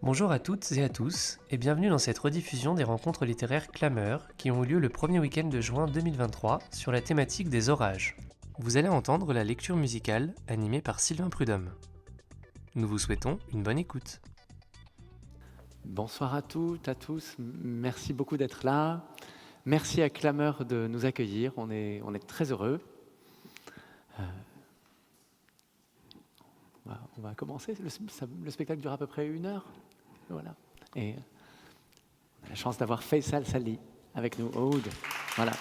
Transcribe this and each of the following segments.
Bonjour à toutes et à tous, et bienvenue dans cette rediffusion des rencontres littéraires Clameur qui ont eu lieu le premier week-end de juin 2023 sur la thématique des orages. Vous allez entendre la lecture musicale animée par Sylvain Prudhomme. Nous vous souhaitons une bonne écoute. Bonsoir à toutes, à tous. Merci beaucoup d'être là. Merci à Clameur de nous accueillir. On est très heureux. On va commencer. Le spectacle dure à peu près 1 heure. Voilà. Et on a la chance d'avoir Faisal Sali avec nous. Oud. Voilà.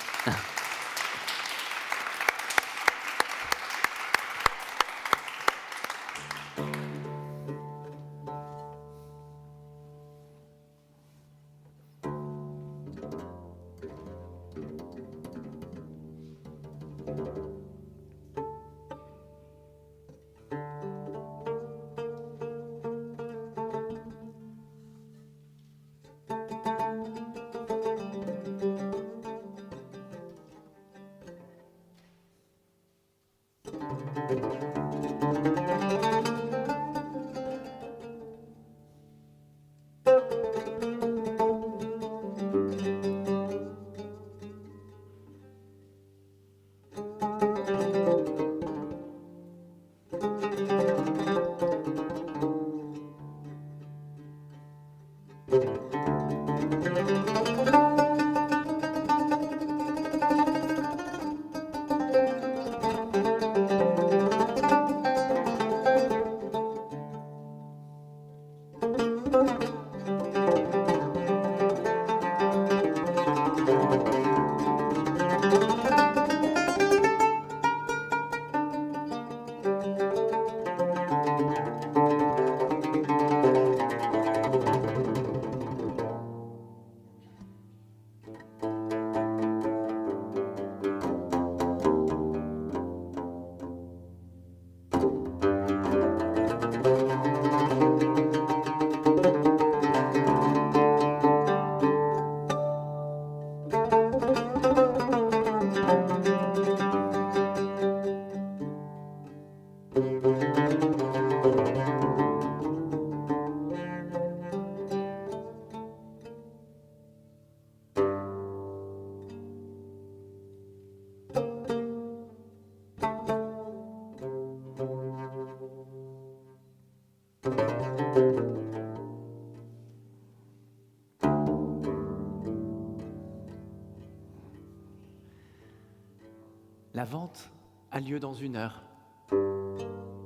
La vente a lieu dans 1 heure.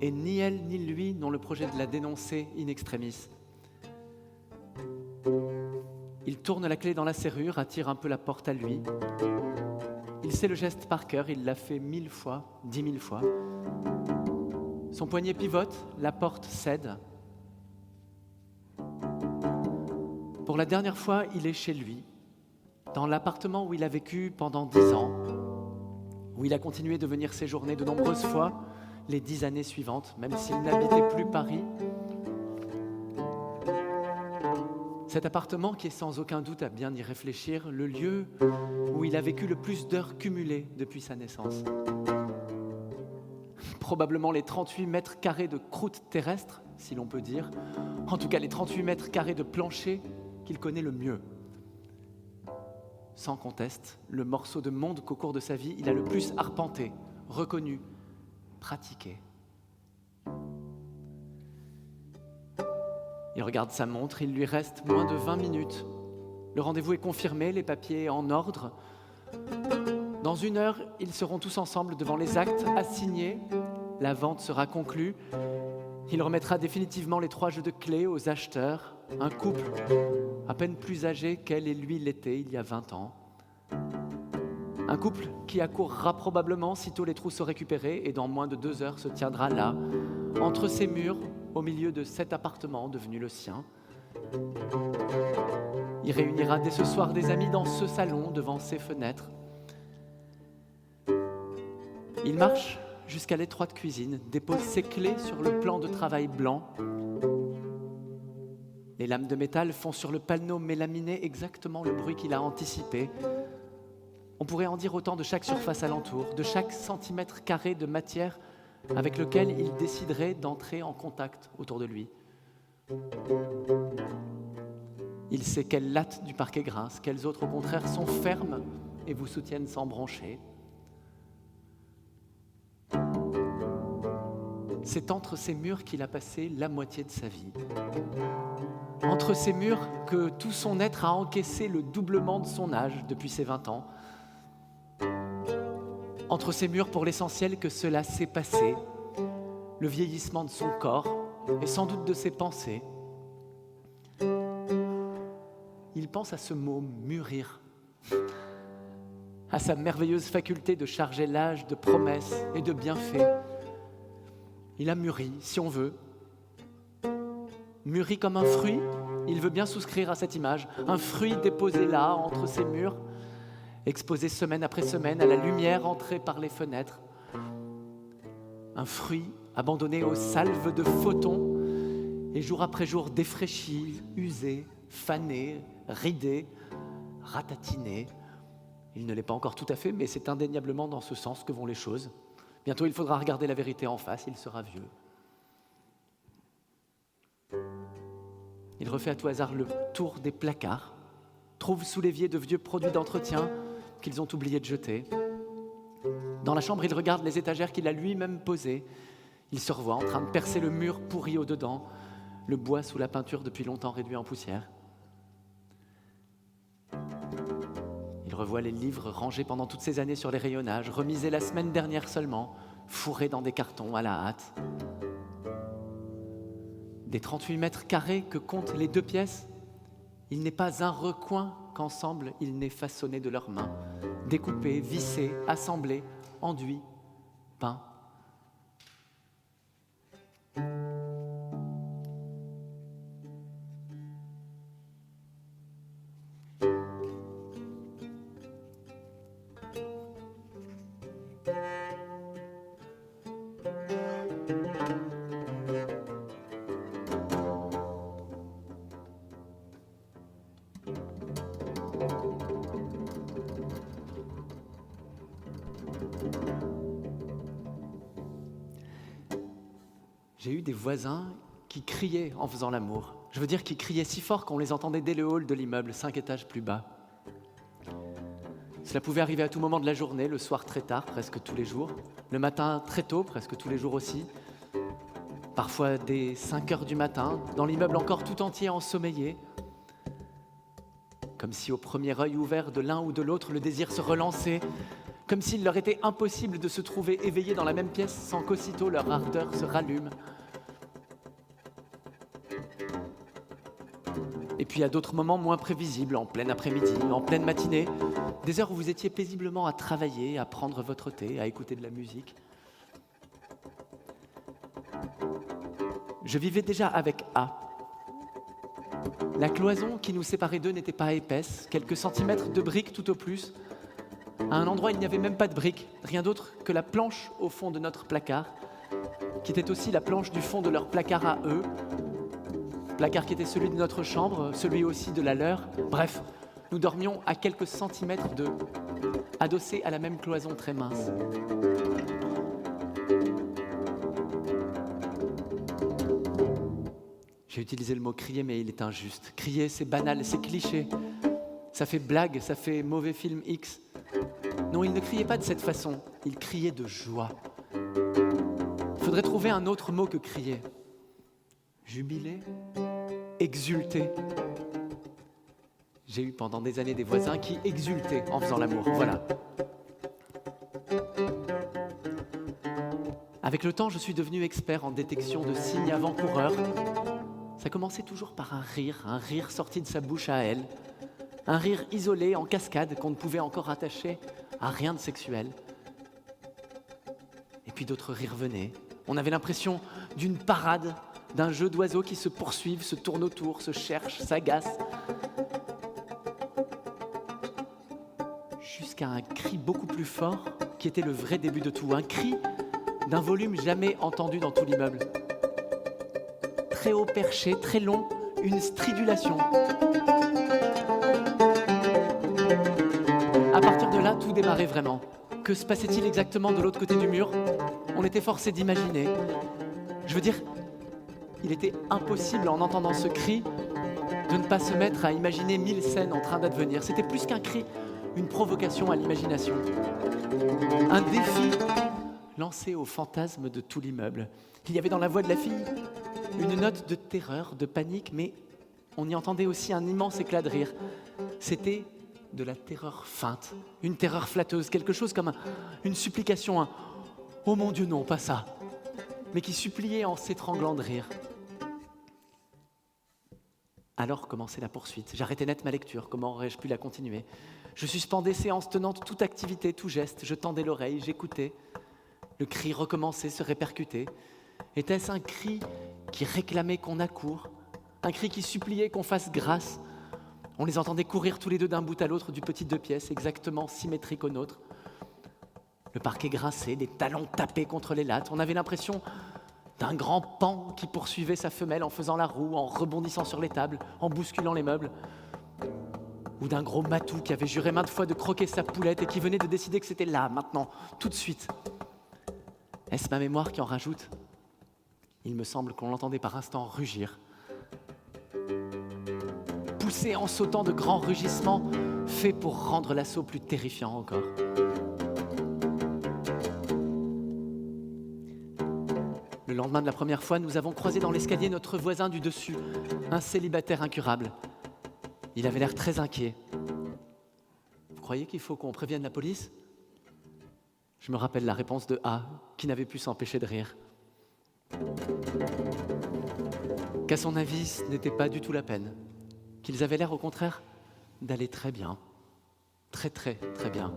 Et ni elle ni lui n'ont le projet de la dénoncer in extremis. Il tourne la clé dans la serrure, attire un peu la porte à lui. Il sait le geste par cœur, il l'a fait 1000 fois, 10 000 fois. Son poignet pivote, la porte cède. Pour la dernière fois, il est chez lui, dans l'appartement où il a vécu pendant 10 ans, où il a continué de venir séjourner de nombreuses fois les 10 années suivantes, même s'il n'habitait plus Paris. Cet appartement qui est sans aucun doute, à bien y réfléchir, le lieu où il a vécu le plus d'heures cumulées depuis sa naissance. Probablement les 38 mètres carrés de croûte terrestre, si l'on peut dire, en tout cas les 38 mètres carrés de plancher qu'il connaît le mieux. Sans conteste, le morceau de monde qu'au cours de sa vie, il a le plus arpenté, reconnu, pratiqué. Il regarde sa montre, il lui reste moins de 20 minutes. Le rendez-vous est confirmé, les papiers en ordre. Dans 1 heure, ils seront tous ensemble devant les actes assignés. La vente sera conclue. Il remettra définitivement les 3 jeux de clés aux acheteurs. Un couple à peine plus âgé qu'elle et lui l'étaient il y a 20 ans. Un couple qui accourra probablement sitôt les trousseaux récupérés et dans moins de 2 heures se tiendra là, entre ces murs, au milieu de cet appartement devenu le sien. Il réunira dès ce soir des amis dans ce salon, devant ses fenêtres. Il marche jusqu'à l'étroite cuisine, dépose ses clés sur le plan de travail blanc. Les lames de métal font sur le panneau mélaminé exactement le bruit qu'il a anticipé. On pourrait en dire autant de chaque surface alentour, de chaque centimètre carré de matière avec lequel il déciderait d'entrer en contact autour de lui. Il sait quelles lattes du parquet grincent, quelles autres au contraire sont fermes et vous soutiennent sans broncher. C'est entre ces murs qu'il a passé la moitié de sa vie. Entre ces murs que tout son être a encaissé le doublement de son âge depuis ses 20 ans. Entre ces murs, pour l'essentiel, que cela s'est passé, le vieillissement de son corps et sans doute de ses pensées. Il pense à ce mot « mûrir », à sa merveilleuse faculté de charger l'âge de promesses et de bienfaits. Il a mûri, si on veut. Mûri comme un fruit, il veut bien souscrire à cette image. Un fruit déposé là, entre ces murs, exposé semaine après semaine à la lumière entrée par les fenêtres. Un fruit abandonné aux salves de photons et jour après jour défraîchi, usé, fané, ridé, ratatiné. Il ne l'est pas encore tout à fait, mais c'est indéniablement dans ce sens que vont les choses. Bientôt, il faudra regarder la vérité en face, il sera vieux. Il refait à tout hasard le tour des placards, trouve sous l'évier de vieux produits d'entretien qu'ils ont oublié de jeter. Dans la chambre, il regarde les étagères qu'il a lui-même posées. Il se revoit en train de percer le mur pourri au-dedans, le bois sous la peinture depuis longtemps réduit en poussière. Il revoit les livres rangés pendant toutes ces années sur les rayonnages, remisés la semaine dernière seulement, fourrés dans des cartons à la hâte. Des 38 mètres carrés que comptent les 2 pièces, il n'est pas un recoin qu'ensemble ils n'aient façonné de leurs mains, découpé, vissé, assemblé, enduit, peint. J'ai eu des voisins qui criaient en faisant l'amour. Je veux dire qui criaient si fort qu'on les entendait dès le hall de l'immeuble, 5 étages plus bas. Cela pouvait arriver à tout moment de la journée, le soir très tard, presque tous les jours, le matin très tôt, presque tous les jours aussi, parfois dès 5 heures du matin, dans l'immeuble encore tout entier ensommeillé, comme si au premier œil ouvert de l'un ou de l'autre, le désir se relançait, comme s'il leur était impossible de se trouver éveillés dans la même pièce sans qu'aussitôt leur ardeur se rallume. Et puis à d'autres moments moins prévisibles, en plein après-midi, en pleine matinée, des heures où vous étiez paisiblement à travailler, à prendre votre thé, à écouter de la musique. Je vivais déjà avec A. La cloison qui nous séparait d'eux n'était pas épaisse, quelques centimètres de briques tout au plus. À un endroit, il n'y avait même pas de briques, rien d'autre que la planche au fond de notre placard, qui était aussi la planche du fond de leur placard à eux, placard qui était celui de notre chambre, celui aussi de la leur. Bref, nous dormions à quelques centimètres d'eux, adossés à la même cloison très mince. J'ai utilisé le mot crier, mais il est injuste. Crier, c'est banal, c'est cliché. Ça fait blague, ça fait mauvais film X. Non, il ne criait pas de cette façon, il criait de joie. Il faudrait trouver un autre mot que crier. Jubiler, exulter. J'ai eu pendant des années des voisins qui exultaient en faisant l'amour, voilà. Avec le temps, je suis devenu expert en détection de signes avant-coureurs. Ça commençait toujours par un rire sorti de sa bouche à elle. Un rire isolé, en cascade, qu'on ne pouvait encore attacher à rien de sexuel. Et puis d'autres rires venaient. On avait l'impression d'une parade, d'un jeu d'oiseaux qui se poursuivent, se tournent autour, se cherchent, s'agacent. Jusqu'à un cri beaucoup plus fort, qui était le vrai début de tout. Un cri d'un volume jamais entendu dans tout l'immeuble. Très haut perché, très long, une stridulation. À partir de là, tout démarrait vraiment. Que se passait-il exactement de l'autre côté du mur ? On était forcé d'imaginer. Je veux dire, Il était impossible, en entendant ce cri, de ne pas se mettre à imaginer 1000 scènes en train d'advenir. C'était plus qu'un cri, une provocation à l'imagination. Un défi lancé au fantasme de tout l'immeuble. Il y avait dans la voix de la fille une note de terreur, de panique, mais on y entendait aussi un immense éclat de rire. C'était de la terreur feinte, une terreur flatteuse, quelque chose comme une supplication, un « Oh mon Dieu, non, pas ça !» mais qui suppliait en s'étranglant de rire. Alors commençait la poursuite. J'arrêtais net ma lecture, comment aurais-je pu la continuer ? Je suspendais séance tenante toute activité, tout geste, je tendais l'oreille, j'écoutais. Le cri recommençait, se répercutait. Était-ce un cri qui réclamait qu'on accourt ? Un cri qui suppliait qu'on fasse grâce ? On les entendait courir tous les deux d'un bout à l'autre du petit 2 pièces, exactement symétrique au nôtre. Le parquet grinçait, les talons tapaient contre les lattes. On avait l'impression d'un grand paon qui poursuivait sa femelle en faisant la roue, en rebondissant sur les tables, en bousculant les meubles. Ou d'un gros matou qui avait juré maintes fois de croquer sa poulette et qui venait de décider que c'était là, maintenant, tout de suite. Est-ce ma mémoire qui en rajoute ? Il me semble qu'on l'entendait par instants rugir. Pousser en sautant de grands rugissements, faits pour rendre l'assaut plus terrifiant encore. Le lendemain de la première fois, nous avons croisé dans l'escalier notre voisin du dessus, un célibataire incurable. Il avait l'air très inquiet. « Vous croyez qu'il faut qu'on prévienne la police ?» Je me rappelle la réponse de A, qui n'avait pu s'empêcher de rire. Qu'à son avis, ce n'était pas du tout la peine. Qu'ils avaient l'air, au contraire, d'aller très bien. Très, très, très bien.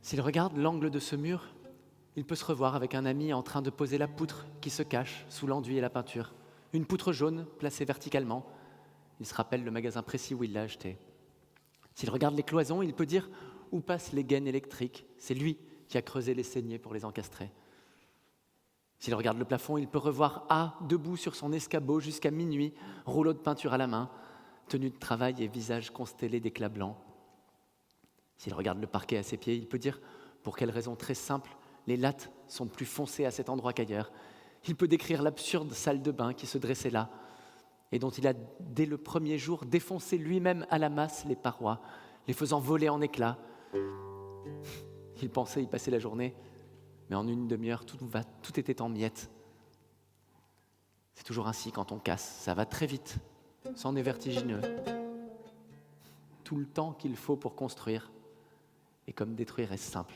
S'il regarde l'angle de ce mur, il peut se revoir avec un ami en train de poser la poutre qui se cache sous l'enduit et la peinture. Une poutre jaune placée verticalement. Il se rappelle le magasin précis où il l'a acheté. S'il regarde les cloisons, il peut dire où passent les gaines électriques. C'est lui qui a creusé les saignées pour les encastrer. S'il regarde le plafond, il peut revoir A debout sur son escabeau jusqu'à minuit, rouleau de peinture à la main, tenue de travail et visage constellé d'éclats blancs. S'il regarde le parquet à ses pieds, il peut dire, pour quelle raison très simple, les lattes sont plus foncées à cet endroit qu'ailleurs. Il peut décrire l'absurde salle de bain qui se dressait là, et dont il a, dès le premier jour, défoncé lui-même à la masse les parois, les faisant voler en éclats. Il pensait y passer la journée, mais en une demi-heure, tout était en miettes. C'est toujours ainsi quand on casse, ça va très vite, c'en est vertigineux. Tout le temps qu'il faut pour construire. Et comme détruire est simple.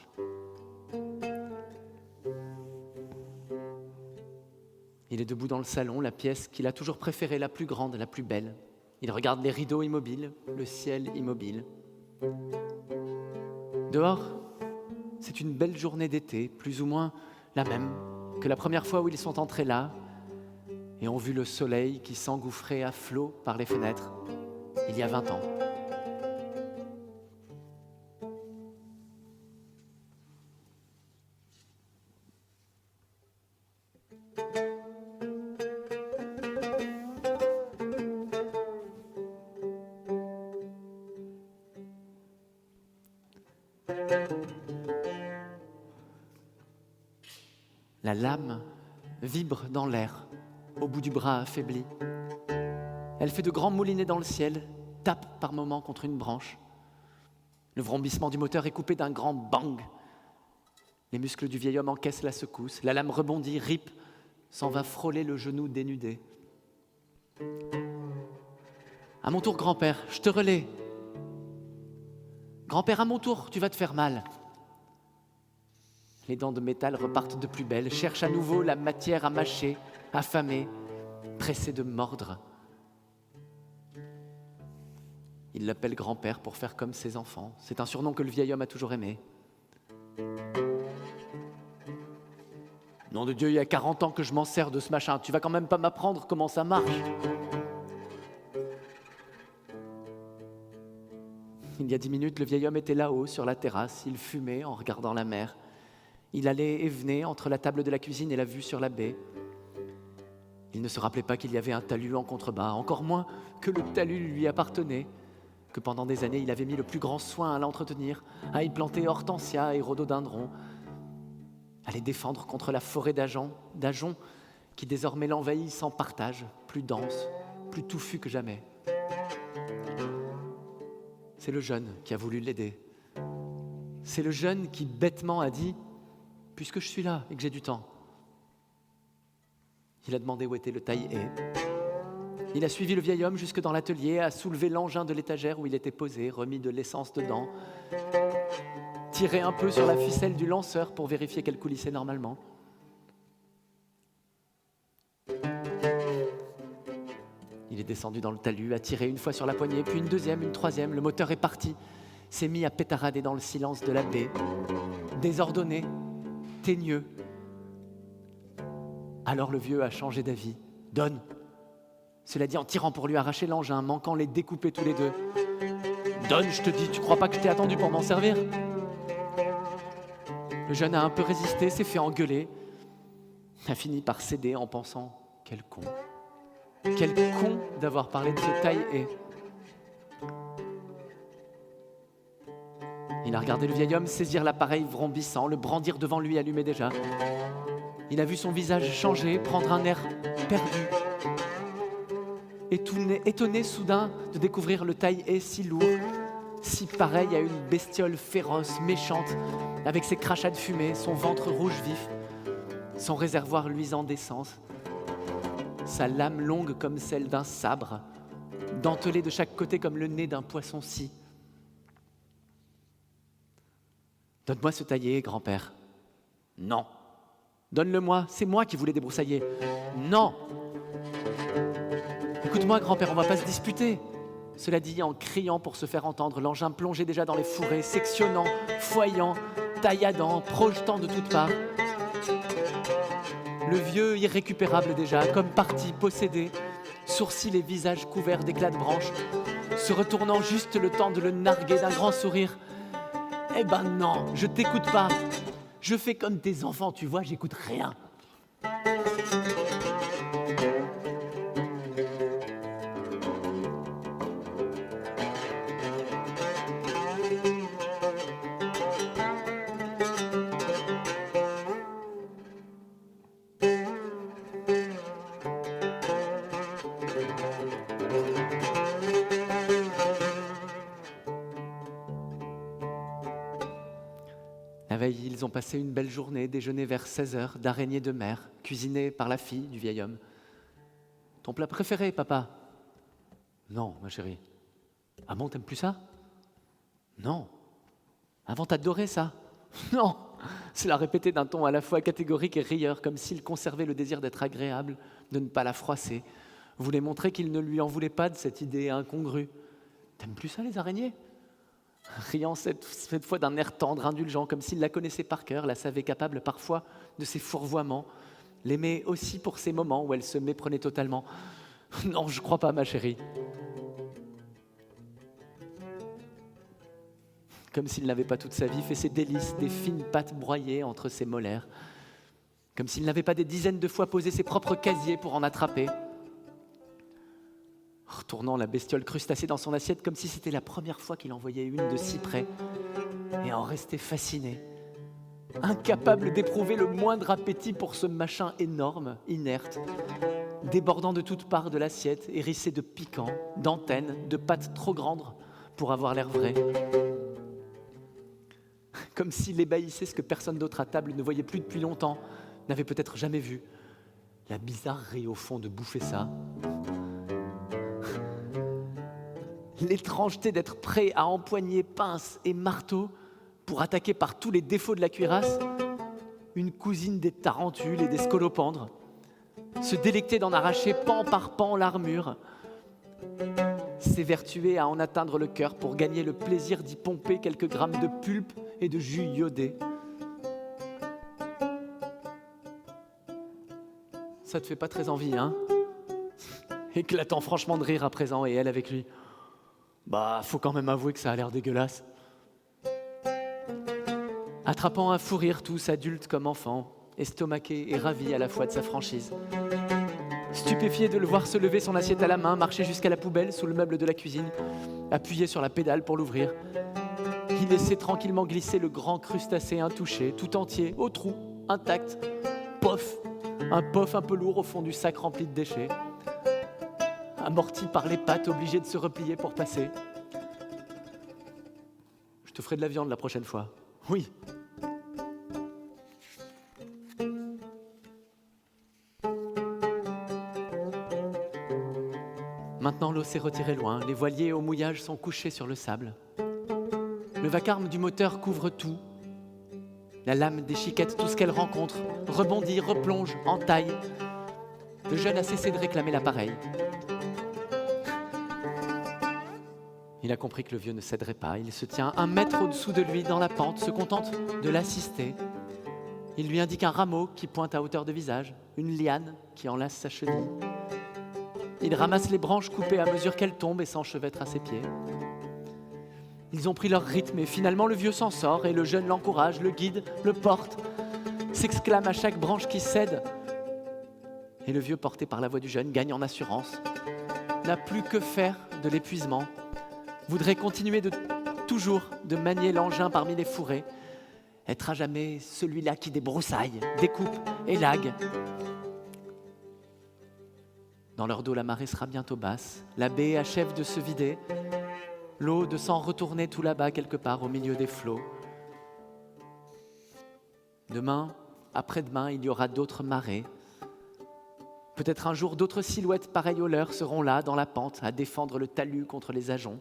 Il est debout dans le salon, la pièce qu'il a toujours préférée, la plus grande, la plus belle. Il regarde les rideaux immobiles, le ciel immobile. Dehors, c'est une belle journée d'été, plus ou moins la même que la première fois où ils sont entrés là et ont vu le soleil qui s'engouffrait à flots par les fenêtres, il y a 20 ans. La lame vibre dans l'air, au bout du bras affaibli. Elle fait de grands moulinets dans le ciel, tape par moments contre une branche. Le vrombissement du moteur est coupé d'un grand bang. Les muscles du vieil homme encaissent la secousse. La lame rebondit, ripe, s'en va frôler le genou dénudé. À mon tour, grand-père, je te relais. Grand-père, à mon tour, tu vas te faire mal. Les dents de métal repartent de plus belle, cherchent à nouveau la matière à mâcher, affamés, pressés de mordre. Il l'appelle grand-père pour faire comme ses enfants. C'est un surnom que le vieil homme a toujours aimé. Nom de Dieu, il y a 40 ans que je m'en sers de ce machin. Tu vas quand même pas m'apprendre comment ça marche. Il y a 10 minutes, le vieil homme était là-haut, sur la terrasse. Il fumait en regardant la mer. Il allait et venait entre la table de la cuisine et la vue sur la baie. Il ne se rappelait pas qu'il y avait un talus en contrebas, encore moins que le talus lui appartenait, que pendant des années, il avait mis le plus grand soin à l'entretenir, à y planter hortensia et rhododendron, à les défendre contre la forêt d'ajoncs qui désormais l'envahit sans partage, plus dense, plus touffu que jamais. C'est le jeune qui a voulu l'aider. C'est le jeune qui bêtement a dit « Puisque je suis là et que j'ai du temps ». Il a demandé où était le taille-haie. Il a suivi le vieil homme jusque dans l'atelier, a soulevé l'engin de l'étagère où il était posé, remis de l'essence dedans, tiré un peu sur la ficelle du lanceur pour vérifier qu'elle coulissait normalement. Il est descendu dans le talus, a tiré une fois sur la poignée, puis une deuxième, une troisième. Le moteur est parti, s'est mis à pétarader dans le silence de la baie, désordonné, teigneux. Alors le vieux a changé d'avis. « Donne !» Cela dit en tirant pour lui arracher l'engin, manquant les découper tous les deux. « Donne, je te dis, tu crois pas que je t'ai attendu pour m'en servir ?» Le jeune a un peu résisté, s'est fait engueuler, a fini par céder en pensant « Quel con ! Quel con d'avoir parlé de ce taille-haie !» Il a regardé le vieil homme saisir l'appareil vrombissant, le brandir devant lui allumé déjà. Il a vu son visage changer, prendre un air perdu. Étonné soudain de découvrir le taille-haie si lourd, si pareil à une bestiole féroce, méchante, avec ses crachats de fumée, son ventre rouge vif, son réservoir luisant d'essence, sa lame longue comme celle d'un sabre, dentelée de chaque côté comme le nez d'un poisson-scie. « Donne-moi ce taille-haie, grand-père. »« Non. »« Donne-le-moi, c'est moi qui voulais débroussailler. »« Non. » « Écoute-moi, grand-père, on va pas se disputer. » Cela dit en criant pour se faire entendre, l'engin plongeait déjà dans les fourrés, sectionnant, foyant, tailladant, projetant de toutes parts. Le vieux, irrécupérable déjà, comme parti, possédé, sourcils et visages couverts d'éclats de branches, se retournant juste le temps de le narguer d'un grand sourire. « Eh ben non, je t'écoute pas. Je fais comme tes enfants, tu vois, j'écoute rien. » La veille, ils ont passé une belle journée, déjeuné vers 16h, d'araignées de mer, cuisinées par la fille du vieil homme. « Ton plat préféré, papa ?»« Non, ma chérie. »« Ah bon, t'aimes plus ça ?»« Non. »« Avant, t'adorais ça ?»« Non !» Cela répété d'un ton à la fois catégorique et rieur, comme s'il conservait le désir d'être agréable, de ne pas la froisser, voulait montrer qu'il ne lui en voulait pas de cette idée incongrue. « T'aimes plus ça, les araignées ?» Riant cette fois d'un air tendre, indulgent, comme s'il la connaissait par cœur, la savait capable parfois de ses fourvoiements, l'aimait aussi pour ces moments où elle se méprenait totalement. « Non, je crois pas, ma chérie. » Comme s'il n'avait pas toute sa vie fait ses délices des fines pâtes broyées entre ses molaires, comme s'il n'avait pas des dizaines de fois posé ses propres casiers pour en attraper, retournant la bestiole crustacée dans son assiette comme si c'était la première fois qu'il en voyait une de si près, et en restait fasciné, incapable d'éprouver le moindre appétit pour ce machin énorme, inerte, débordant de toutes parts de l'assiette, hérissé de piquants, d'antennes, de pattes trop grandes pour avoir l'air vrai. Comme s'il ébahissait ce que personne d'autre à table ne voyait plus depuis longtemps, n'avait peut-être jamais vu. La bizarrerie au fond de bouffer ça. L'étrangeté d'être prêt à empoigner pince et marteau pour attaquer par tous les défauts de la cuirasse une cousine des tarentules et des scolopendres, se délecter d'en arracher pan par pan l'armure, s'évertuer à en atteindre le cœur pour gagner le plaisir d'y pomper quelques grammes de pulpe et de jus iodé. Ça te fait pas très envie, hein? Éclatant franchement de rire à présent, et elle avec lui. Bah, faut quand même avouer que ça a l'air dégueulasse. Attrapant un fou rire tous, adultes comme enfants, estomaqués et ravis à la fois de sa franchise. Stupéfié de le voir se lever son assiette à la main, marcher jusqu'à la poubelle sous le meuble de la cuisine, appuyer sur la pédale pour l'ouvrir. Il laissait tranquillement glisser le grand crustacé intouché, tout entier, au trou, intact. Pof! Un pof un peu lourd au fond du sac rempli de déchets. Amorti par les pattes, obligé de se replier pour passer. Je te ferai de la viande la prochaine fois. Oui. Maintenant, l'eau s'est retirée loin, les voiliers au mouillage sont couchés sur le sable. Le vacarme du moteur couvre tout. La lame déchiquette tout ce qu'elle rencontre, rebondit, replonge, entaille. Le jeune a cessé de réclamer l'appareil. Il a compris que le vieux ne céderait pas. Il se tient 1 mètre au-dessous de lui dans la pente, se contente de l'assister. Il lui indique un rameau qui pointe à hauteur de visage, une liane qui enlace sa cheville. Il ramasse les branches coupées à mesure qu'elles tombent et s'enchevêtrent à ses pieds. Ils ont pris leur rythme et finalement le vieux s'en sort et le jeune l'encourage, le guide, le porte, s'exclame à chaque branche qui cède. Et le vieux, porté par la voix du jeune, gagne en assurance, n'a plus que faire de l'épuisement, voudrait continuer toujours de manier l'engin parmi les fourrés, être à jamais celui-là qui débroussaille, découpe, élague. Dans leur dos, la marée sera bientôt basse, la baie achève de se vider, l'eau de s'en retourner tout là-bas quelque part au milieu des flots. Demain, après-demain, il y aura d'autres marées. Peut-être un jour, d'autres silhouettes pareilles aux leurs seront là, dans la pente, à défendre le talus contre les ajoncs.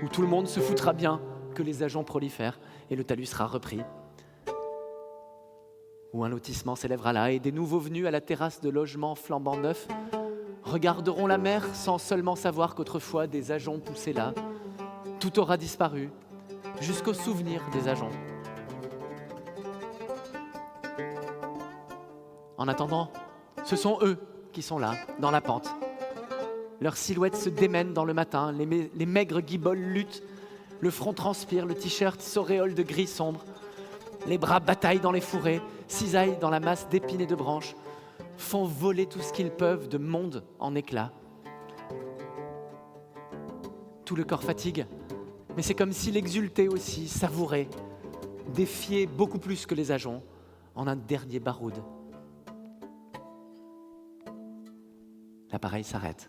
Où tout le monde se foutra bien que les ajoncs prolifèrent et le talus sera repris. Où un lotissement s'élèvera là et des nouveaux venus à la terrasse de logements flambant neufs regarderont la mer sans seulement savoir qu'autrefois des ajoncs poussaient là. Tout aura disparu, jusqu'au souvenir des ajoncs. En attendant, ce sont eux qui sont là, dans la pente. Leurs silhouettes se démènent dans le matin, les maigres guiboles luttent, le front transpire, le t-shirt s'auréole de gris sombre, les bras bataillent dans les fourrés, cisaillent dans la masse d'épines et de branches, font voler tout ce qu'ils peuvent de monde en éclats. Tout le corps fatigue, mais c'est comme s'il exultait aussi, savourait, défiait beaucoup plus que les ajoncs en un dernier baroud. L'appareil s'arrête.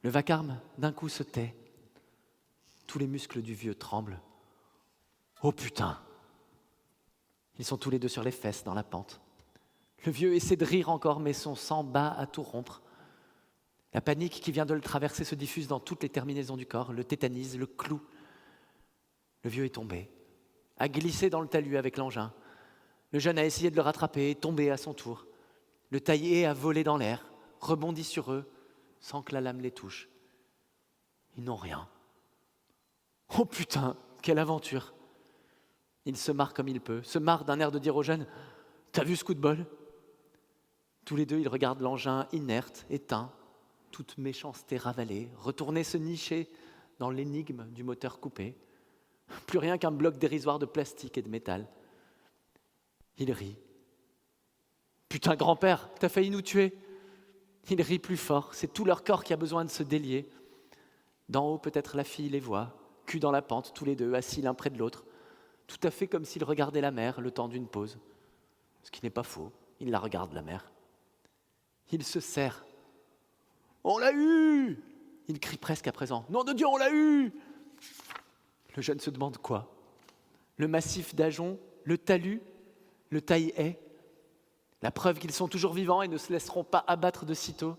Le vacarme, d'un coup, se tait. Tous les muscles du vieux tremblent. Oh putain! Ils sont tous les deux sur les fesses dans la pente. Le vieux essaie de rire encore, mais son sang bat à tout rompre. La panique qui vient de le traverser se diffuse dans toutes les terminaisons du corps, le tétanise, le cloue. Le vieux est tombé, a glissé dans le talus avec l'engin. Le jeune a essayé de le rattraper, est tombé à son tour. Le taillé a volé dans l'air, rebondit sur eux, sans que la lame les touche. Ils n'ont rien. Oh putain, quelle aventure! Il se marre comme il peut, se marre d'un air de dire au jeune « T'as vu ce coup de bol ?» Tous les deux, ils regardent l'engin inerte, éteint, toute méchanceté ravalée, retourner se nicher dans l'énigme du moteur coupé. Plus rien qu'un bloc dérisoire de plastique et de métal. Il rit. « Putain, grand-père, t'as failli nous tuer !» Il rit plus fort, c'est tout leur corps qui a besoin de se délier. D'en haut, peut-être la fille les voit, cul dans la pente, tous les deux, assis l'un près de l'autre, tout à fait comme s'ils regardaient la mer le temps d'une pause. Ce qui n'est pas faux, ils la regardent, la mer. Il se serre. « On l'a eu !» Il crie presque à présent. « Nom de Dieu, on l'a eu !» Le jeune se demande quoi. Le massif d'ajoncs, le talus, le taille-haie, la preuve qu'ils sont toujours vivants et ne se laisseront pas abattre de sitôt.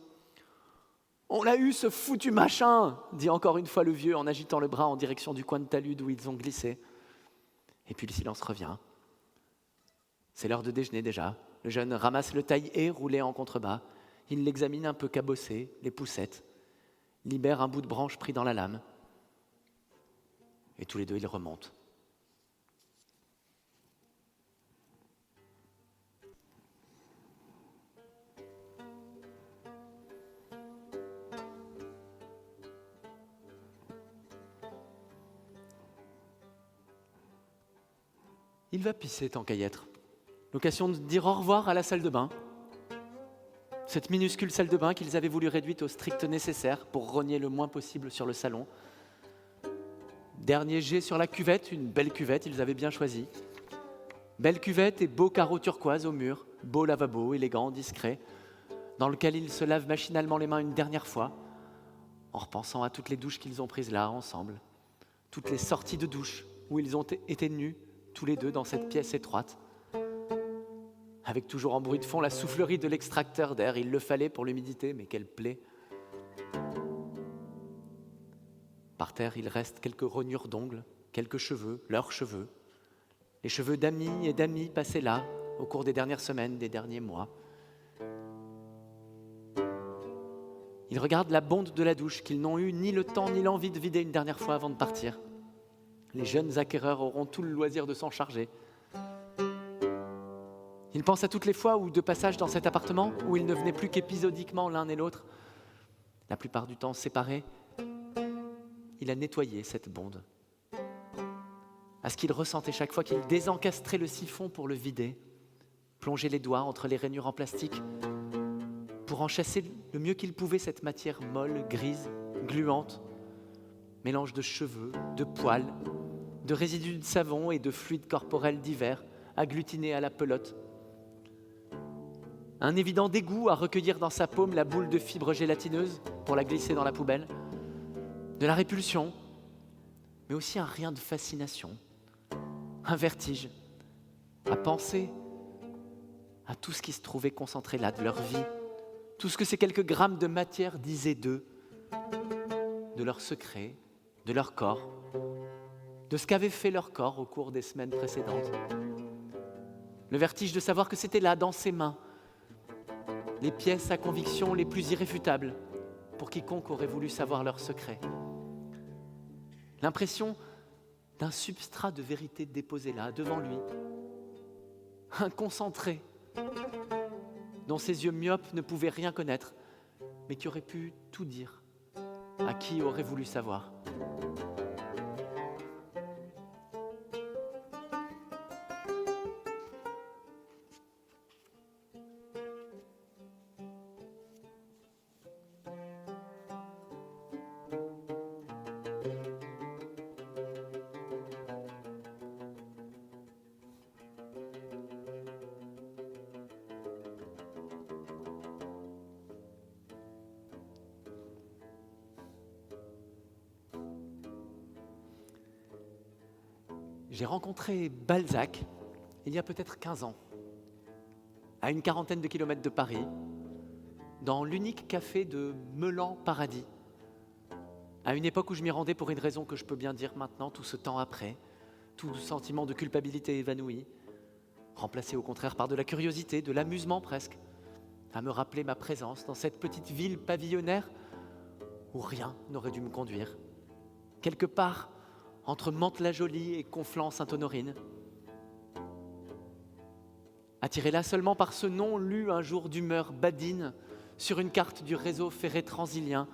« On l'a eu, ce foutu machin !» dit encore une fois le vieux en agitant le bras en direction du coin de talus d'où ils ont glissé. Et puis le silence revient, C'est l'heure de déjeuner déjà. Le jeune ramasse le taille-haie roulé en contrebas. Il l'examine un peu cabossé, les poussettes. Libère un bout de branche pris dans la lame. Et tous les deux, ils remontent. Il va pisser tant qu'à y être. L'occasion de dire au revoir à la salle de bain. Cette minuscule salle de bain qu'ils avaient voulu réduite au strict nécessaire pour rogner le moins possible sur le salon. Dernier jet sur la cuvette, une belle cuvette, ils avaient bien choisi. Belle cuvette et beau carreau turquoise au mur, beau lavabo, élégant, discret, dans lequel ils se lavent machinalement les mains une dernière fois, en repensant à toutes les douches qu'ils ont prises là, ensemble, toutes les sorties de douche où ils ont été nus, tous les deux dans cette pièce étroite, avec toujours en bruit de fond la soufflerie de l'extracteur d'air. Il le fallait pour l'humidité, mais quelle plaie. Par terre, il reste quelques rognures d'ongles, quelques cheveux, leurs cheveux, les cheveux d'amis et d'amis passés là, au cours des dernières semaines, des derniers mois. Ils regardent la bonde de la douche qu'ils n'ont eu ni le temps ni l'envie de vider une dernière fois avant de partir. Les jeunes acquéreurs auront tout le loisir de s'en charger. Ils pensent à toutes les fois où, de passage dans cet appartement, où ils ne venaient plus qu'épisodiquement l'un et l'autre, la plupart du temps séparés, il a nettoyé cette bonde. À ce qu'il ressentait chaque fois qu'il désencastrait le siphon pour le vider, plonger les doigts entre les rainures en plastique, pour en chasser le mieux qu'il pouvait cette matière molle, grise, gluante, mélange de cheveux, de poils, de résidus de savon et de fluides corporels divers, agglutinés à la pelote. Un évident dégoût à recueillir dans sa paume la boule de fibres gélatineuses pour la glisser dans la poubelle. De la répulsion, mais aussi un rien de fascination, un vertige, à penser à tout ce qui se trouvait concentré là de leur vie, tout ce que ces quelques grammes de matière disaient d'eux, de leurs secrets, de leur corps, de ce qu'avait fait leur corps au cours des semaines précédentes. Le vertige de savoir que c'était là, dans ses mains, les pièces à conviction les plus irréfutables pour quiconque aurait voulu savoir leurs secrets. L'impression d'un substrat de vérité déposé là, devant lui, un concentré dont ses yeux myopes ne pouvaient rien connaître, mais qui aurait pu tout dire à qui aurait voulu savoir. J'ai rencontré Balzac il y a peut-être 15 ans, à une quarantaine de kilomètres de Paris, dans l'unique café de Meulan-Paradis, à une époque où je m'y rendais pour une raison que je peux bien dire maintenant, tout ce temps après, tout sentiment de culpabilité évanoui, remplacé au contraire par de la curiosité, de l'amusement presque, à me rappeler ma présence dans cette petite ville pavillonnaire où rien n'aurait dû me conduire, quelque part entre Mantes-la-Jolie et Conflans-Sainte-Honorine. Attiré là seulement par ce nom lu un jour d'humeur badine sur une carte du réseau ferré transilien,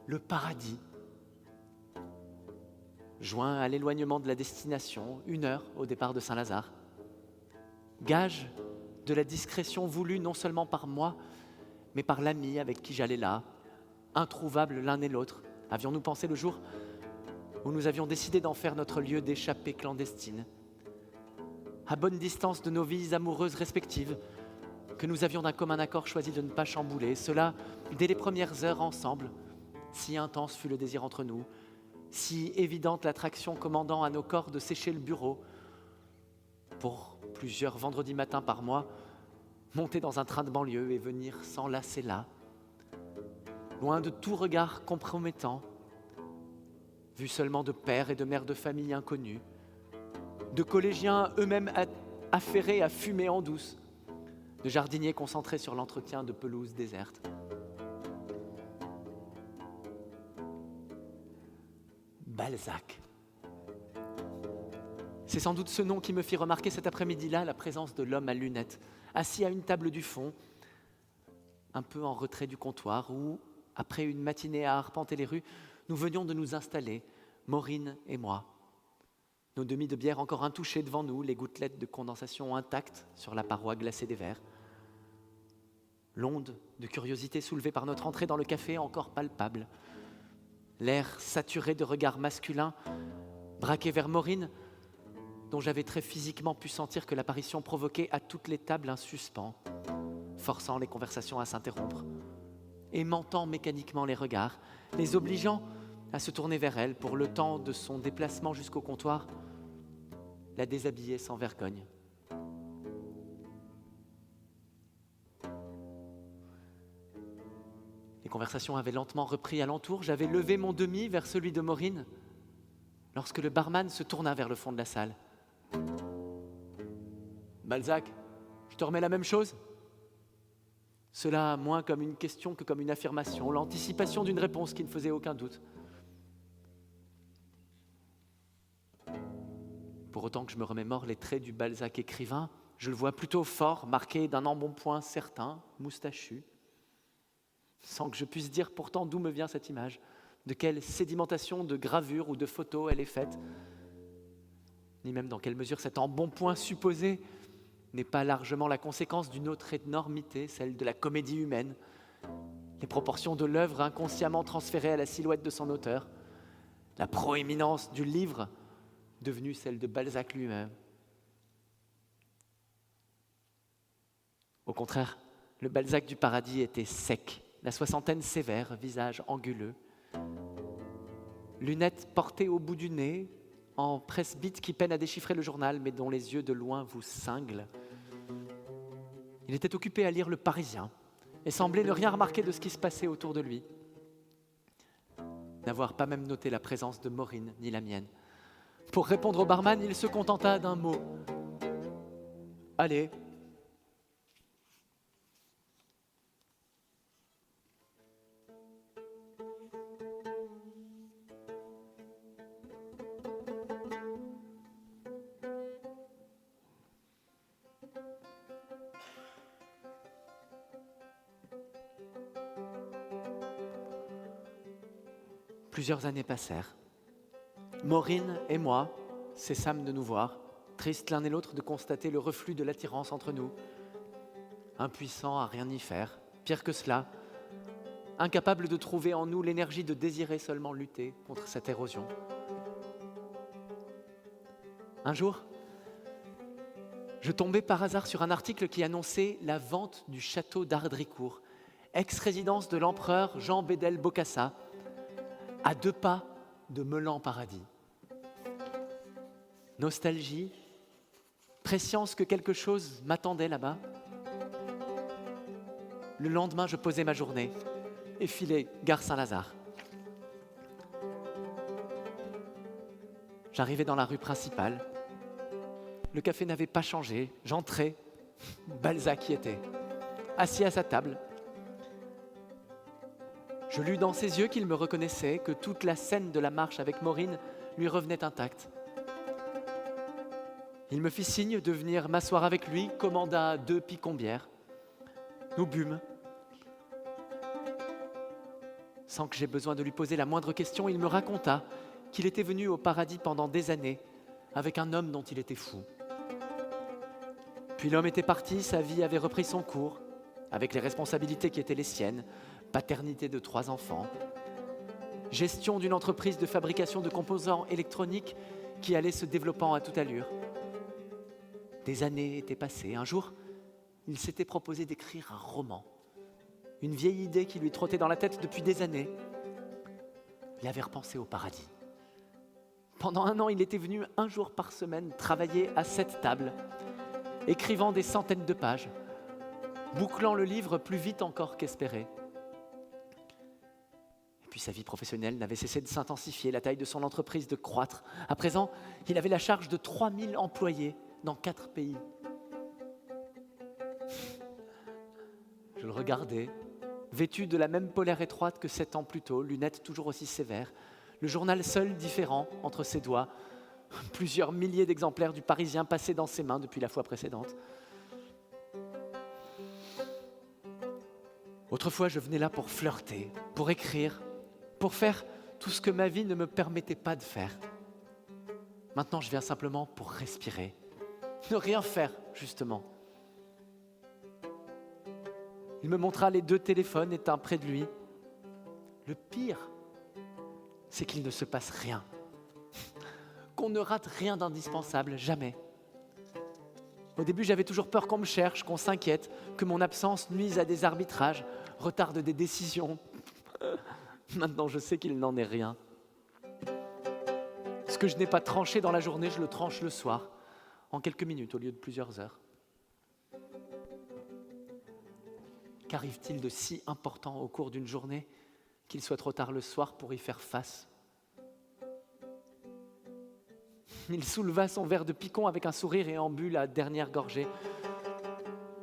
le paradis. Joint à l'éloignement de la destination, 1 heure au départ de Saint-Lazare. Gage de la discrétion voulue non seulement par moi, mais par l'ami avec qui j'allais là, introuvables l'un et l'autre. Avions-nous pensé le jour où nous avions décidé d'en faire notre lieu d'échappée clandestine, à bonne distance de nos vies amoureuses respectives, que nous avions d'un commun accord choisi de ne pas chambouler, cela dès les premières heures ensemble, si intense fut le désir entre nous, si évidente l'attraction commandant à nos corps de sécher le bureau, pour plusieurs vendredis matins par mois, monter dans un train de banlieue et venir s'enlacer là, loin de tout regard compromettant, vu seulement de pères et de mères de famille inconnus, de collégiens eux-mêmes affairés à fumer en douce, de jardiniers concentrés sur l'entretien de pelouses désertes. Balzac. C'est sans doute ce nom qui me fit remarquer cet après-midi-là la présence de l'homme à lunettes, assis à une table du fond, un peu en retrait du comptoir, où, après une matinée à arpenter les rues, nous venions de nous installer, Maureen et moi. Nos demi de bière encore intouchées devant nous, les gouttelettes de condensation intactes sur la paroi glacée des verres. L'onde de curiosité soulevée par notre entrée dans le café encore palpable. L'air saturé de regards masculins braqués vers Maureen, dont j'avais très physiquement pu sentir que l'apparition provoquait à toutes les tables un suspens, forçant les conversations à s'interrompre, aimantant mécaniquement les regards, les obligeant à se tourner vers elle pour le temps de son déplacement jusqu'au comptoir, la déshabiller sans vergogne. Les conversations avaient lentement repris alentour. J'avais levé mon demi vers celui de Maureen lorsque le barman se tourna vers le fond de la salle. « Balzac, je te remets la même chose ?» Cela moins comme une question que comme une affirmation, l'anticipation d'une réponse qui ne faisait aucun doute. Pour autant que je me remémore les traits du Balzac écrivain, je le vois plutôt fort, marqué d'un embonpoint certain, moustachu, sans que je puisse dire pourtant d'où me vient cette image, de quelle sédimentation de gravure ou de photo elle est faite, ni même dans quelle mesure cet embonpoint supposé n'est pas largement la conséquence d'une autre énormité, celle de la comédie humaine, les proportions de l'œuvre inconsciemment transférées à la silhouette de son auteur, la proéminence du livre devenue celle de Balzac lui-même. Au contraire, le Balzac du paradis était sec, la soixantaine sévère, visage anguleux, lunettes portées au bout du nez, en presbyte qui peine à déchiffrer le journal, mais dont les yeux de loin vous cinglent. Il était occupé à lire Le Parisien et semblait ne rien remarquer de ce qui se passait autour de lui. N'avoir pas même noté la présence de Maureen ni la mienne. Pour répondre au barman, il se contenta d'un mot. « Allez !» Plusieurs années passèrent. Maureen et moi cessâmes de nous voir, tristes l'un et l'autre de constater le reflux de l'attirance entre nous, impuissants à rien y faire, pire que cela, incapables de trouver en nous l'énergie de désirer seulement lutter contre cette érosion. Un jour, je tombais par hasard sur un article qui annonçait la vente du château d'Ardricourt, ex-résidence de l'empereur Jean Bédel Bokassa, à 2 pas de Meulan-Paradis. Nostalgie, prescience que quelque chose m'attendait là-bas. Le lendemain, je posais ma journée et filais gare Saint-Lazare. J'arrivais dans la rue principale. Le café n'avait pas changé. J'entrais. Balzac y était, assis à sa table. Je lus dans ses yeux qu'il me reconnaissait, que toute la scène de la marche avec Maureen lui revenait intacte. Il me fit signe de venir m'asseoir avec lui, commanda 2 picombières. Nous bûmes. Sans que j'aie besoin de lui poser la moindre question, il me raconta qu'il était venu au paradis pendant des années avec un homme dont il était fou. Puis l'homme était parti, sa vie avait repris son cours, avec les responsabilités qui étaient les siennes, paternité de 3 enfants, gestion d'une entreprise de fabrication de composants électroniques qui allait se développant à toute allure. Des années étaient passées. Un jour, il s'était proposé d'écrire un roman, une vieille idée qui lui trottait dans la tête depuis des années. Il avait repensé au paradis. Pendant 1 an, il était venu 1 jour par semaine travailler à cette table, écrivant des centaines de pages, bouclant le livre plus vite encore qu'espéré. Et puis sa vie professionnelle n'avait cessé de s'intensifier, la taille de son entreprise de croître. À présent, il avait la charge de 3000 employés dans 4 pays. Je le regardais, vêtu de la même polaire étroite que 7 ans plus tôt, lunettes toujours aussi sévères, le journal seul différent entre ses doigts, plusieurs milliers d'exemplaires du Parisien passés dans ses mains depuis la fois précédente. Autrefois, je venais là pour flirter, pour écrire, pour faire tout ce que ma vie ne me permettait pas de faire. Maintenant, je viens simplement pour respirer, ne rien faire, justement. Il me montra les 2 téléphones éteints près de lui. Le pire, c'est qu'il ne se passe rien. Qu'on ne rate rien d'indispensable, jamais. Au début, j'avais toujours peur qu'on me cherche, qu'on s'inquiète, que mon absence nuise à des arbitrages, retarde des décisions. Maintenant, je sais qu'il n'en est rien. Ce que je n'ai pas tranché dans la journée, je le tranche le soir, en quelques minutes au lieu de plusieurs heures. Qu'arrive-t-il de si important au cours d'une journée qu'il soit trop tard le soir pour y faire face ? Il souleva son verre de picon avec un sourire et en but la dernière gorgée.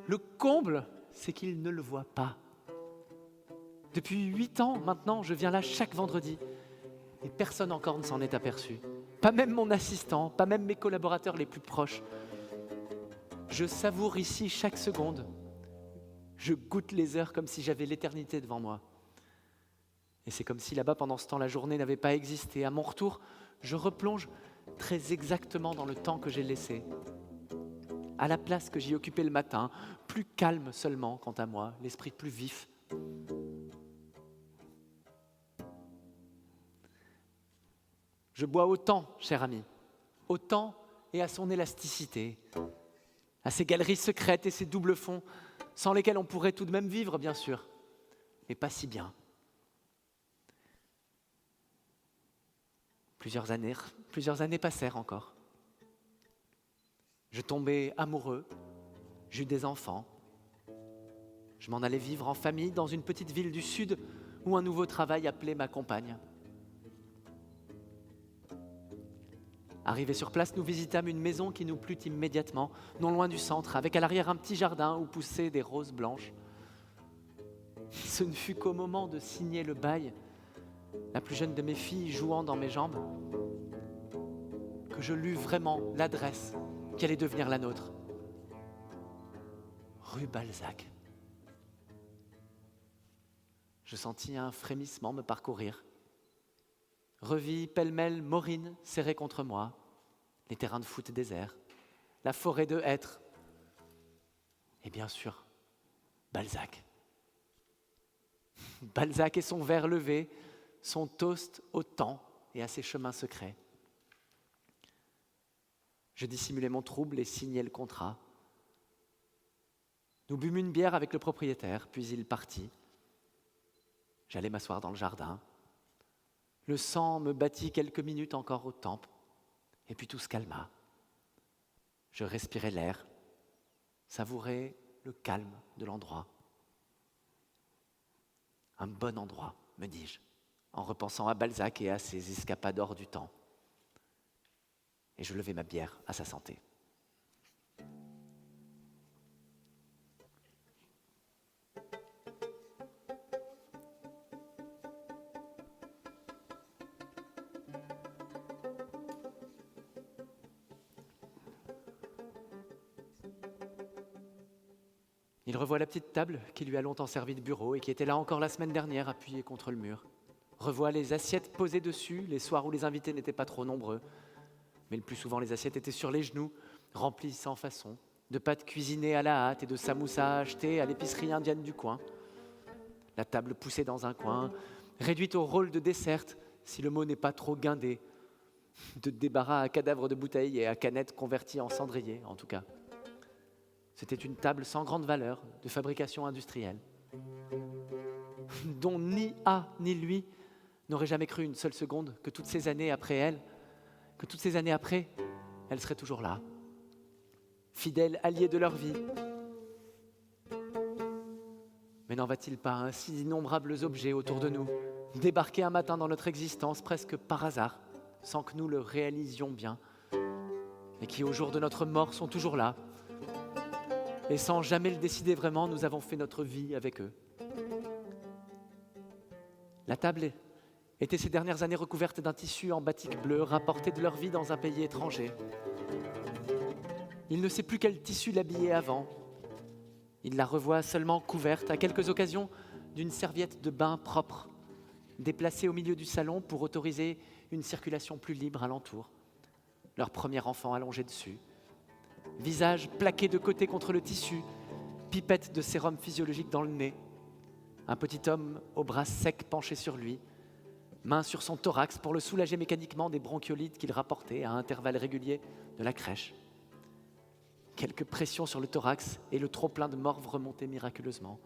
Le comble, c'est qu'il ne le voit pas. Depuis 8 ans maintenant, je viens là chaque vendredi et personne encore ne s'en est aperçu. Pas même mon assistant, pas même mes collaborateurs les plus proches. Je savoure ici chaque seconde. Je goûte les heures comme si j'avais l'éternité devant moi. Et c'est comme si là-bas, pendant ce temps, la journée n'avait pas existé. À mon retour, je replonge très exactement dans le temps que j'ai laissé. À la place que j'y occupais le matin, plus calme seulement, quant à moi, l'esprit plus vif. Je bois autant, cher ami, autant et à son élasticité, à ses galeries secrètes et ses doubles fonds, sans lesquels on pourrait tout de même vivre, bien sûr, mais pas si bien. Plusieurs années passèrent encore. Je tombais amoureux, j'eus des enfants. Je m'en allais vivre en famille dans une petite ville du sud où un nouveau travail appelait ma compagne. Arrivés sur place, nous visitâmes une maison qui nous plut immédiatement, non loin du centre, avec à l'arrière un petit jardin où poussaient des roses blanches. Ce ne fut qu'au moment de signer le bail, la plus jeune de mes filles jouant dans mes jambes, que je lus vraiment l'adresse qui allait devenir la nôtre. Rue Balzac. Je sentis un frémissement me parcourir. Revis pêle-mêle Maureen serrée contre moi, les terrains de foot déserts, la forêt de hêtres, et bien sûr, Balzac. Balzac et son verre levé, son toast au temps et à ses chemins secrets. Je dissimulai mon trouble et signai le contrat. Nous bûmes une bière avec le propriétaire, puis il partit. J'allai m'asseoir dans le jardin. Le sang me battit quelques minutes encore aux tempes, et puis tout se calma. Je respirais l'air, savourais le calme de l'endroit. Un bon endroit, me dis-je, en repensant à Balzac et à ses escapades hors du temps. Et je levai ma bière à sa santé. Il revoit la petite table qui lui a longtemps servi de bureau et qui était là encore la semaine dernière, appuyée contre le mur. Revoit les assiettes posées dessus, les soirs où les invités n'étaient pas trop nombreux. Mais le plus souvent, les assiettes étaient sur les genoux, remplies sans façon, de pâtes cuisinées à la hâte et de samoussas achetés à l'épicerie indienne du coin. La table poussée dans un coin, réduite au rôle de dessert, si le mot n'est pas trop guindé, de débarras à cadavres de bouteilles et à canettes converties en cendriers, en tout cas. C'était une table sans grande valeur, de fabrication industrielle, dont ni A ni lui n'auraient jamais cru une seule seconde que toutes ces années après, elle serait toujours là, fidèle alliée de leur vie. Mais n'en va-t-il pas ainsi d'innombrables objets autour de nous, débarqués un matin dans notre existence presque par hasard, sans que nous le réalisions bien, et qui au jour de notre mort sont toujours là, Et sans jamais le décider vraiment, nous avons fait notre vie avec eux. La table était ces dernières années recouverte d'un tissu en batik bleu rapporté de leur vie dans un pays étranger. Il ne sait plus quel tissu l'habillait avant. Il la revoit seulement couverte, à quelques occasions, d'une serviette de bain propre, déplacée au milieu du salon pour autoriser une circulation plus libre alentour. Leur premier enfant allongé dessus. Visage plaqué de côté contre le tissu, pipette de sérum physiologique dans le nez. Un petit homme aux bras secs penché sur lui, main sur son thorax pour le soulager mécaniquement des bronchiolites qu'il rapportait à intervalles réguliers de la crèche. Quelques pressions sur le thorax et le trop-plein de morve remontait miraculeusement.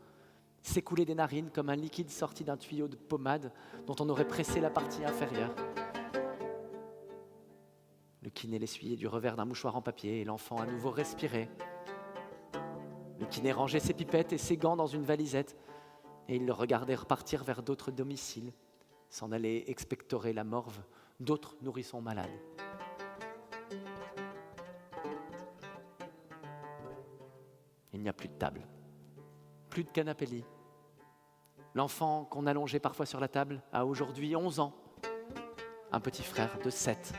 S'écouler des narines comme un liquide sorti d'un tuyau de pommade dont on aurait pressé la partie inférieure. Le kiné l'essuyait du revers d'un mouchoir en papier et l'enfant à nouveau respirait. Le kiné rangeait ses pipettes et ses gants dans une valisette et il le regardait repartir vers d'autres domiciles, s'en aller expectorer la morve d'autres nourrissons malades. Il n'y a plus de table, plus de canapé-lit. L'enfant qu'on allongeait parfois sur la table a aujourd'hui 11 ans, un petit frère de 7.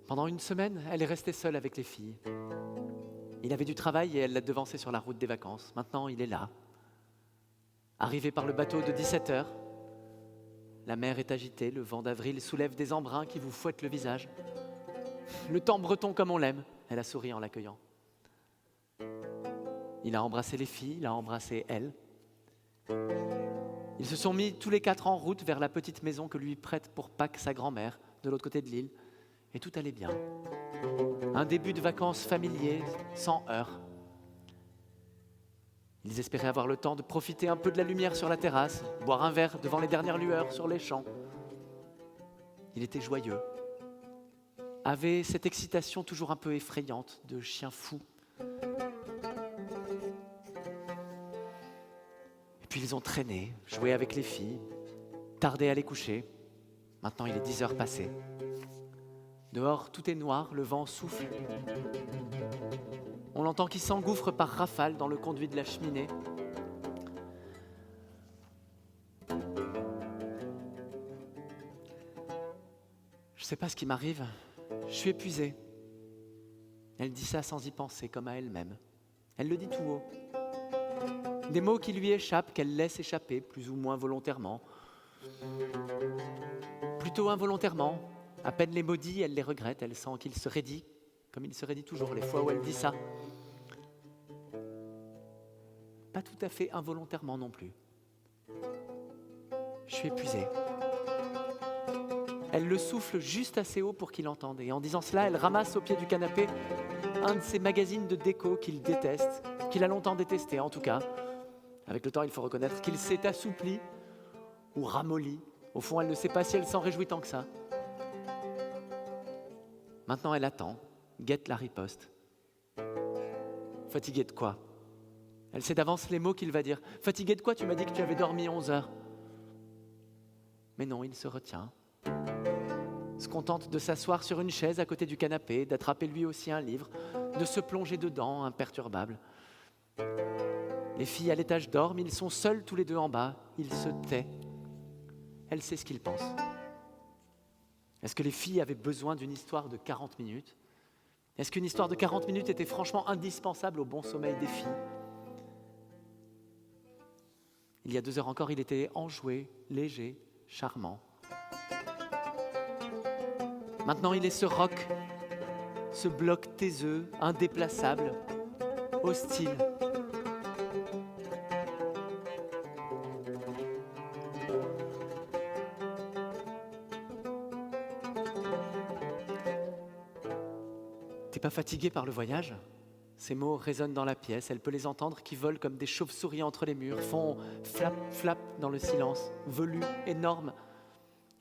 Pendant une semaine, elle est restée seule avec les filles. Il avait du travail et elle l'a devancé sur la route des vacances. Maintenant, il est là. Arrivé par le bateau de 17h, la mer est agitée, le vent d'avril soulève des embruns qui vous fouettent le visage. Le temps breton comme on l'aime, elle a souri en l'accueillant. Il a embrassé les filles, il a embrassé elle. Ils se sont mis tous les 4 en route vers la petite maison que lui prête pour Pâques sa grand-mère, de l'autre côté de l'île. Et tout allait bien. Un début de vacances familier, sans heurts. Ils espéraient avoir le temps de profiter un peu de la lumière sur la terrasse, boire un verre devant les dernières lueurs sur les champs. Il était joyeux. Avait cette excitation toujours un peu effrayante de chien fou. Et puis ils ont traîné, joué avec les filles, tardé à les coucher. Maintenant il est 10h passées. Dehors, tout est noir, le vent souffle. On l'entend qui s'engouffre par rafales dans le conduit de la cheminée. Je ne sais pas ce qui m'arrive, je suis épuisée. Elle dit ça sans y penser, comme à elle-même. Elle le dit tout haut. Des mots qui lui échappent, qu'elle laisse échapper, plus ou moins volontairement. Plutôt involontairement. À peine les maudits, elle les regrette, elle sent qu'il se raidit, comme il se raidit toujours les fois où elle dit ça. Pas tout à fait involontairement non plus. Je suis épuisée. Elle le souffle juste assez haut pour qu'il entende. Et en disant cela, elle ramasse au pied du canapé un de ces magazines de déco qu'il déteste, qu'il a longtemps détesté en tout cas. Avec le temps, il faut reconnaître qu'il s'est assoupli ou ramolli. Au fond, elle ne sait pas si elle s'en réjouit tant que ça. Maintenant, elle attend, guette la riposte. Fatiguée de quoi ? Elle sait d'avance les mots qu'il va dire. Fatiguée de quoi ? Tu m'as dit que tu avais dormi 11 heures. Mais non, il se retient. Se contente de s'asseoir sur une chaise à côté du canapé, d'attraper lui aussi un livre, de se plonger dedans, imperturbable. Les filles à l'étage dorment, ils sont seuls tous les deux en bas. Il se tait. Elle sait ce qu'il pense. Est-ce que les filles avaient besoin d'une histoire de 40 minutes ? Est-ce qu'une histoire de 40 minutes était franchement indispensable au bon sommeil des filles ? Il y a 2 heures encore, il était enjoué, léger, charmant. Maintenant, il est ce roc, ce bloc taiseux, indéplaçable, hostile. T'es pas fatigué par le voyage ? Ces mots résonnent dans la pièce, elle peut les entendre qui volent comme des chauves-souris entre les murs, font flap, flap dans le silence, velus, énormes.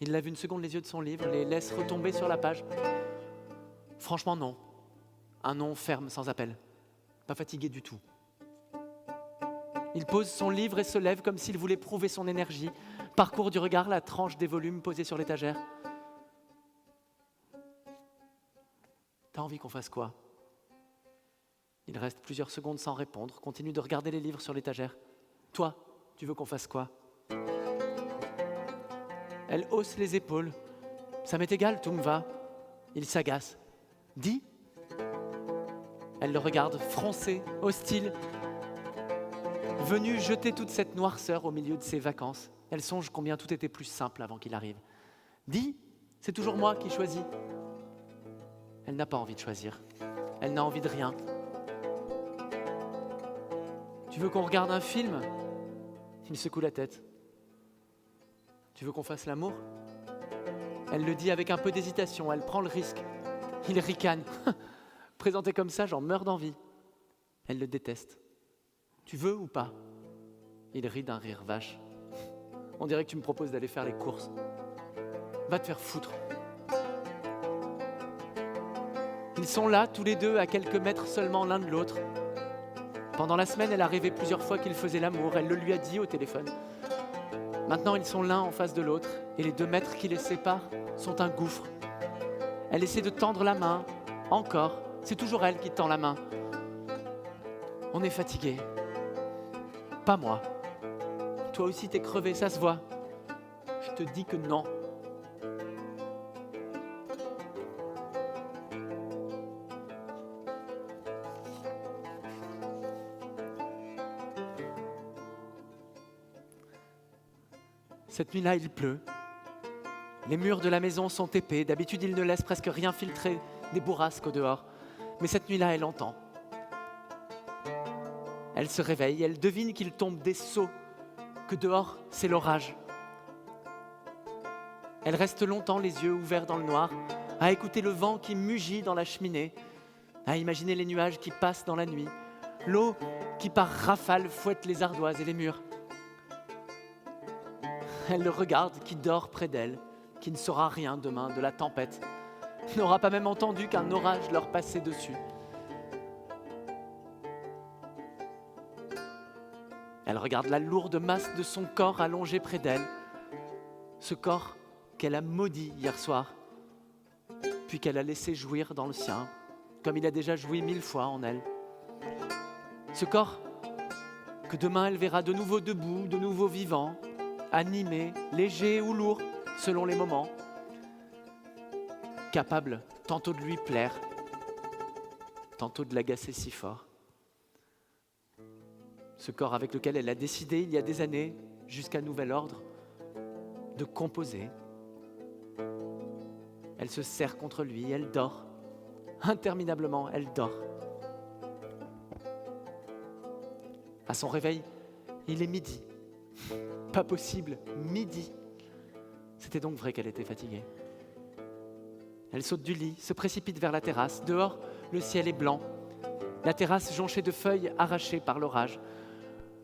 Il lève une seconde les yeux de son livre, les laisse retomber sur la page. Franchement, non. Un non ferme, sans appel. Pas fatigué du tout. Il pose son livre et se lève comme s'il voulait prouver son énergie, parcourt du regard la tranche des volumes posés sur l'étagère. T'as envie qu'on fasse quoi ? Il reste plusieurs secondes sans répondre, continue de regarder les livres sur l'étagère. Toi, tu veux qu'on fasse quoi ? Elle hausse les épaules. Ça m'est égal, tout me va. Il s'agace. Dis ? Elle le regarde, froncé, hostile, venu jeter toute cette noirceur au milieu de ses vacances. Elle songe combien tout était plus simple avant qu'il arrive. Dis ? C'est toujours moi qui choisis. Elle n'a pas envie de choisir. Elle n'a envie de rien. Tu veux qu'on regarde un film ? Il secoue la tête. Tu veux qu'on fasse l'amour ? Elle le dit avec un peu d'hésitation, elle prend le risque. Il ricane. Présenté comme ça, j'en meurs d'envie. Elle le déteste. Tu veux ou pas ? Il rit d'un rire vache. On dirait que tu me proposes d'aller faire les courses. Va te faire foutre. Ils sont là, tous les deux, à quelques mètres seulement l'un de l'autre. Pendant la semaine, elle a rêvé plusieurs fois qu'ils faisaient l'amour. Elle le lui a dit au téléphone. Maintenant, ils sont l'un en face de l'autre. Et les 2 mètres qui les séparent sont un gouffre. Elle essaie de tendre la main. Encore. C'est toujours elle qui tend la main. On est fatigué. Pas moi. Toi aussi, t'es crevé, ça se voit. Je te dis que non. Cette nuit-là, il pleut. Les murs de la maison sont épais. D'habitude, il ne laisse presque rien filtrer des bourrasques au dehors. Mais cette nuit-là, elle entend. Elle se réveille, elle devine qu'il tombe des seaux, que dehors, c'est l'orage. Elle reste longtemps les yeux ouverts dans le noir, à écouter le vent qui mugit dans la cheminée, à imaginer les nuages qui passent dans la nuit, l'eau qui par rafale fouette les ardoises et les murs. Elle le regarde qui dort près d'elle, qui ne saura rien demain de la tempête, n'aura pas même entendu qu'un orage leur passait dessus. Elle regarde la lourde masse de son corps allongé près d'elle, ce corps qu'elle a maudit hier soir, puis qu'elle a laissé jouir dans le sien, comme il a déjà joui 1000 fois en elle. Ce corps que demain elle verra de nouveau debout, de nouveau vivant, animé, léger ou lourd, selon les moments, capable tantôt de lui plaire, tantôt de l'agacer si fort. Ce corps avec lequel elle a décidé il y a des années, jusqu'à nouvel ordre, de composer. Elle se serre contre lui, elle dort. Interminablement, elle dort. À son réveil, il est midi. Pas possible, midi. C'était donc vrai qu'elle était fatiguée. Elle saute du lit, se précipite vers la terrasse. Dehors, le ciel est blanc. La terrasse jonchée de feuilles arrachées par l'orage.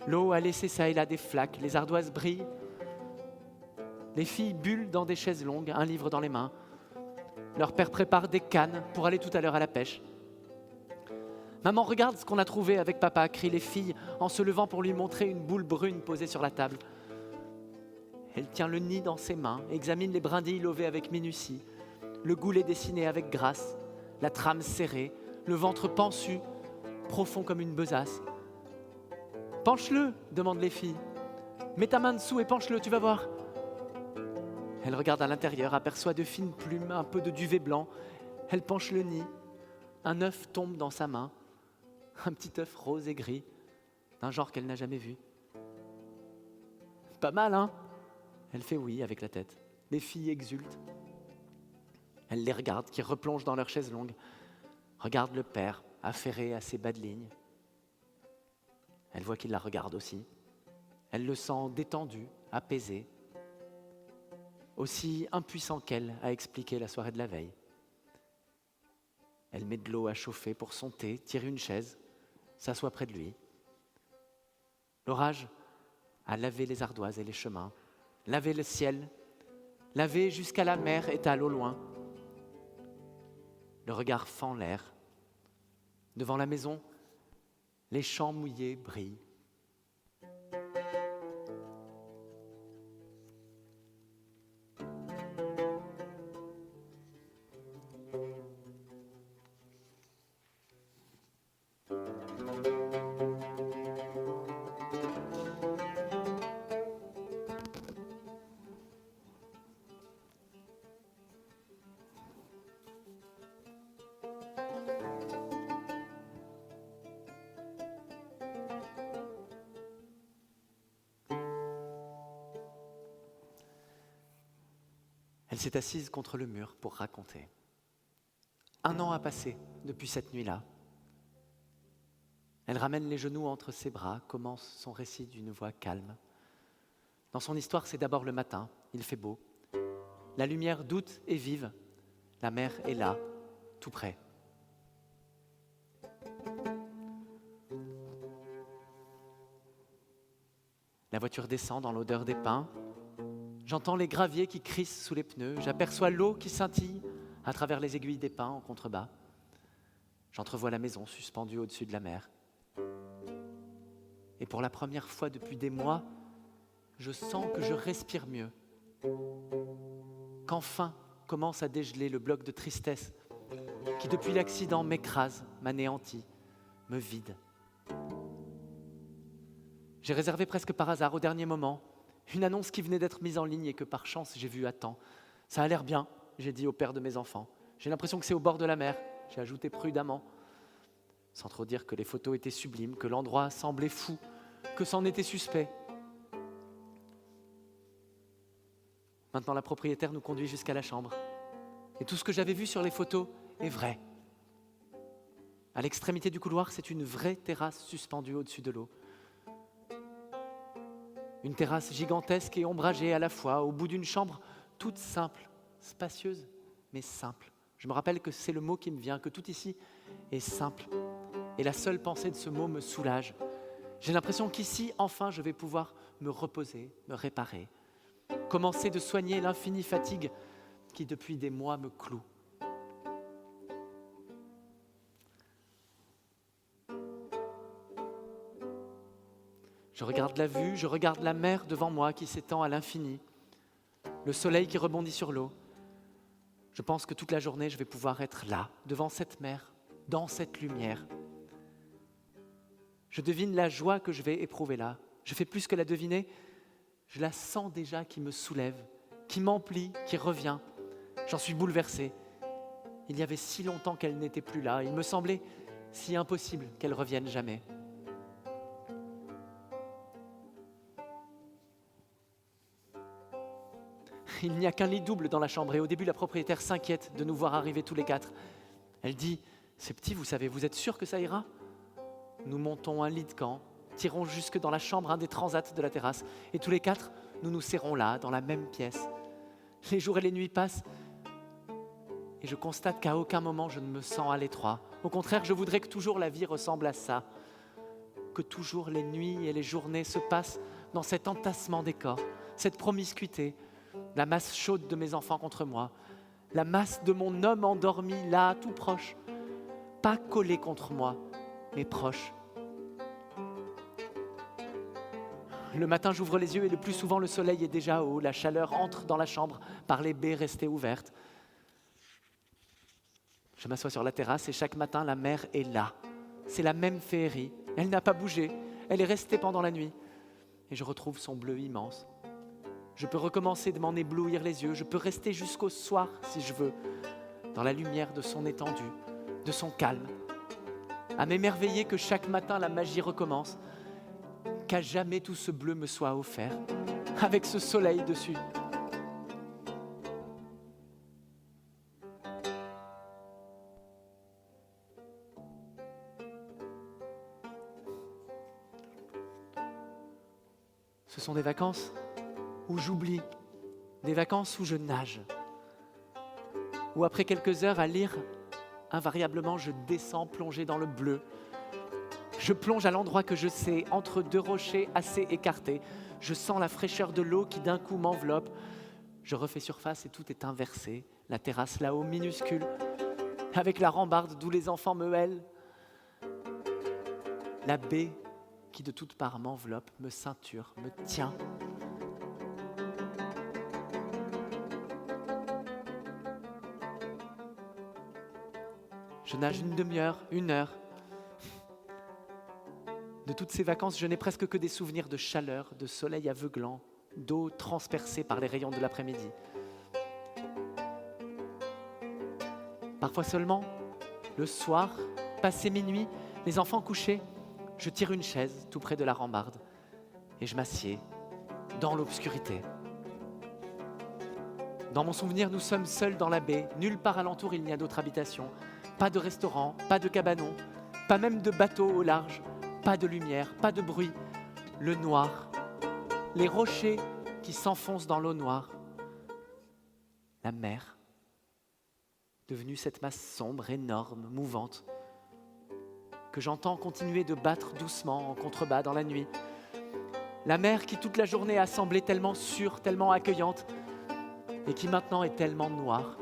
L'eau a laissé ça et là des flaques, les ardoises brillent. Les filles bullent dans des chaises longues, un livre dans les mains. Leur père prépare des cannes pour aller tout à l'heure à la pêche. « Maman, regarde ce qu'on a trouvé avec papa !» crient les filles en se levant pour lui montrer une boule brune posée sur la table. Elle tient le nid dans ses mains, examine les brindilles lovées avec minutie, le goulet dessiné avec grâce, la trame serrée, le ventre pansu, profond comme une besace. « Penche-le !» demandent les filles. « Mets ta main dessous et penche-le, tu vas voir !» Elle regarde à l'intérieur, aperçoit de fines plumes, un peu de duvet blanc. Elle penche le nid. Un œuf tombe dans sa main. Un petit œuf rose et gris, d'un genre qu'elle n'a jamais vu. Pas mal, hein ? Elle fait oui avec la tête. Les filles exultent. Elle les regarde, qui replongent dans leur chaise longue, regarde le père, affairé à ses bas de ligne. Elle voit qu'il la regarde aussi. Elle le sent détendu, apaisé, aussi impuissant qu'elle à expliquer la soirée de la veille. Elle met de l'eau à chauffer pour son thé, tire une chaise, s'assoit près de lui. L'orage a lavé les ardoises et les chemins, lavé le ciel, lavé jusqu'à la mer étale au loin. Le regard fend l'air. Devant la maison, les champs mouillés brillent. Elle s'est assise contre le mur pour raconter. 1 an a passé depuis cette nuit-là. Elle ramène les genoux entre ses bras, commence son récit d'une voix calme. Dans son histoire, c'est d'abord le matin, il fait beau. La lumière doute et vive. La mer est là, tout près. La voiture descend dans l'odeur des pins. J'entends les graviers qui crissent sous les pneus. J'aperçois l'eau qui scintille à travers les aiguilles des pins en contrebas. J'entrevois la maison suspendue au-dessus de la mer. Et pour la première fois depuis des mois, je sens que je respire mieux. Qu'enfin commence à dégeler le bloc de tristesse qui, depuis l'accident, m'écrase, m'anéantit, me vide. J'ai réservé presque par hasard, au dernier moment, une annonce qui venait d'être mise en ligne et que par chance j'ai vue à temps. Ça a l'air bien, j'ai dit au père de mes enfants. J'ai l'impression que c'est au bord de la mer, j'ai ajouté prudemment, sans trop dire que les photos étaient sublimes, que l'endroit semblait fou, que c'en était suspect. Maintenant, la propriétaire nous conduit jusqu'à la chambre. Et tout ce que j'avais vu sur les photos est vrai. À l'extrémité du couloir, c'est une vraie terrasse suspendue au-dessus de l'eau. Une terrasse gigantesque et ombragée à la fois, au bout d'une chambre toute simple, spacieuse, mais simple. Je me rappelle que c'est le mot qui me vient, que tout ici est simple. Et la seule pensée de ce mot me soulage. J'ai l'impression qu'ici, enfin, je vais pouvoir me reposer, me réparer, commencer de soigner l'infinie fatigue qui, depuis des mois, me cloue. Je regarde la vue, je regarde la mer devant moi qui s'étend à l'infini, le soleil qui rebondit sur l'eau. Je pense que toute la journée, je vais pouvoir être là, devant cette mer, dans cette lumière. Je devine la joie que je vais éprouver là. Je fais plus que la deviner, je la sens déjà qui me soulève, qui m'emplit, qui revient. J'en suis bouleversé. Il y avait si longtemps qu'elle n'était plus là. Il me semblait si impossible qu'elle revienne jamais. Il n'y a qu'un lit double dans la chambre et au début, la propriétaire s'inquiète de nous voir arriver tous les 4. Elle dit « C'est petit, vous savez, vous êtes sûr que ça ira ?» Nous montons un lit de camp, tirons jusque dans la chambre un des transats de la terrasse et tous les 4, nous nous serrons là, dans la même pièce. Les jours et les nuits passent et je constate qu'à aucun moment je ne me sens à l'étroit. Au contraire, je voudrais que toujours la vie ressemble à ça, que toujours les nuits et les journées se passent dans cet entassement des corps, cette promiscuité, la masse chaude de mes enfants contre moi, la masse de mon homme endormi là, tout proche, pas collé contre moi, mais proche. Le matin, j'ouvre les yeux et le plus souvent, le soleil est déjà haut, la chaleur entre dans la chambre par les baies restées ouvertes. Je m'assois sur la terrasse et chaque matin, la mer est là. C'est la même féerie, elle n'a pas bougé, elle est restée pendant la nuit. Et je retrouve son bleu immense. Je peux recommencer de m'en éblouir les yeux, je peux rester jusqu'au soir si je veux, dans la lumière de son étendue, de son calme, à m'émerveiller que chaque matin la magie recommence, qu'à jamais tout ce bleu me soit offert, avec ce soleil dessus. Ce sont des vacances où j'oublie, des vacances où je nage, où après quelques heures à lire, invariablement je descends plongé dans le bleu. Je plonge à l'endroit que je sais, entre deux rochers assez écartés. Je sens la fraîcheur de l'eau qui d'un coup m'enveloppe. Je refais surface et tout est inversé. La terrasse là-haut, minuscule, avec la rambarde d'où les enfants me hèlent. La baie qui de toutes parts m'enveloppe, me ceinture, me tient. Je nage une demi-heure, une heure. De toutes ces vacances, je n'ai presque que des souvenirs de chaleur, de soleil aveuglant, d'eau transpercée par les rayons de l'après-midi. Parfois seulement, le soir, passé minuit, les enfants couchés, je tire une chaise tout près de la rambarde et je m'assieds dans l'obscurité. Dans mon souvenir, nous sommes seuls dans la baie. Nulle part alentour, il n'y a d'autre habitation. Pas de restaurant, pas de cabanon, pas même de bateau au large. Pas de lumière, pas de bruit. Le noir, les rochers qui s'enfoncent dans l'eau noire. La mer, devenue cette masse sombre, énorme, mouvante, que j'entends continuer de battre doucement en contrebas dans la nuit. La mer qui toute la journée a semblé tellement sûre, tellement accueillante, et qui maintenant est tellement noire.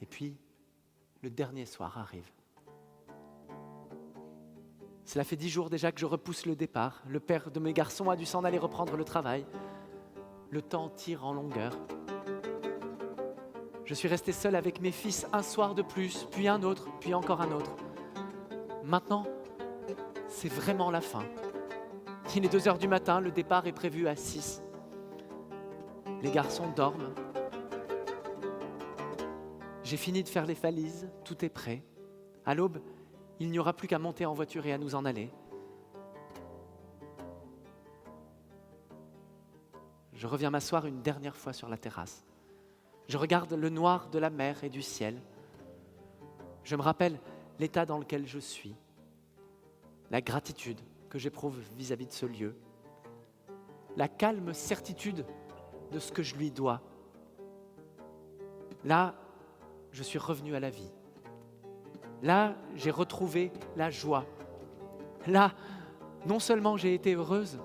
Et puis, le dernier soir arrive. Cela fait 10 jours déjà que je repousse le départ. Le père de mes garçons a dû s'en aller reprendre le travail. Le temps tire en longueur. Je suis resté seul avec mes fils un soir de plus, puis un autre, puis encore un autre. Maintenant, c'est vraiment la fin. Il est 2h du matin, le départ est prévu à 6. Les garçons dorment. J'ai fini de faire les valises, tout est prêt. À l'aube, il n'y aura plus qu'à monter en voiture et à nous en aller. Je reviens m'asseoir une dernière fois sur la terrasse. Je regarde le noir de la mer et du ciel. Je me rappelle l'état dans lequel je suis, la gratitude que j'éprouve vis-à-vis de ce lieu, la calme certitude de ce que je lui dois. Là, je suis revenu à la vie. Là, j'ai retrouvé la joie. Là, non seulement j'ai été heureuse,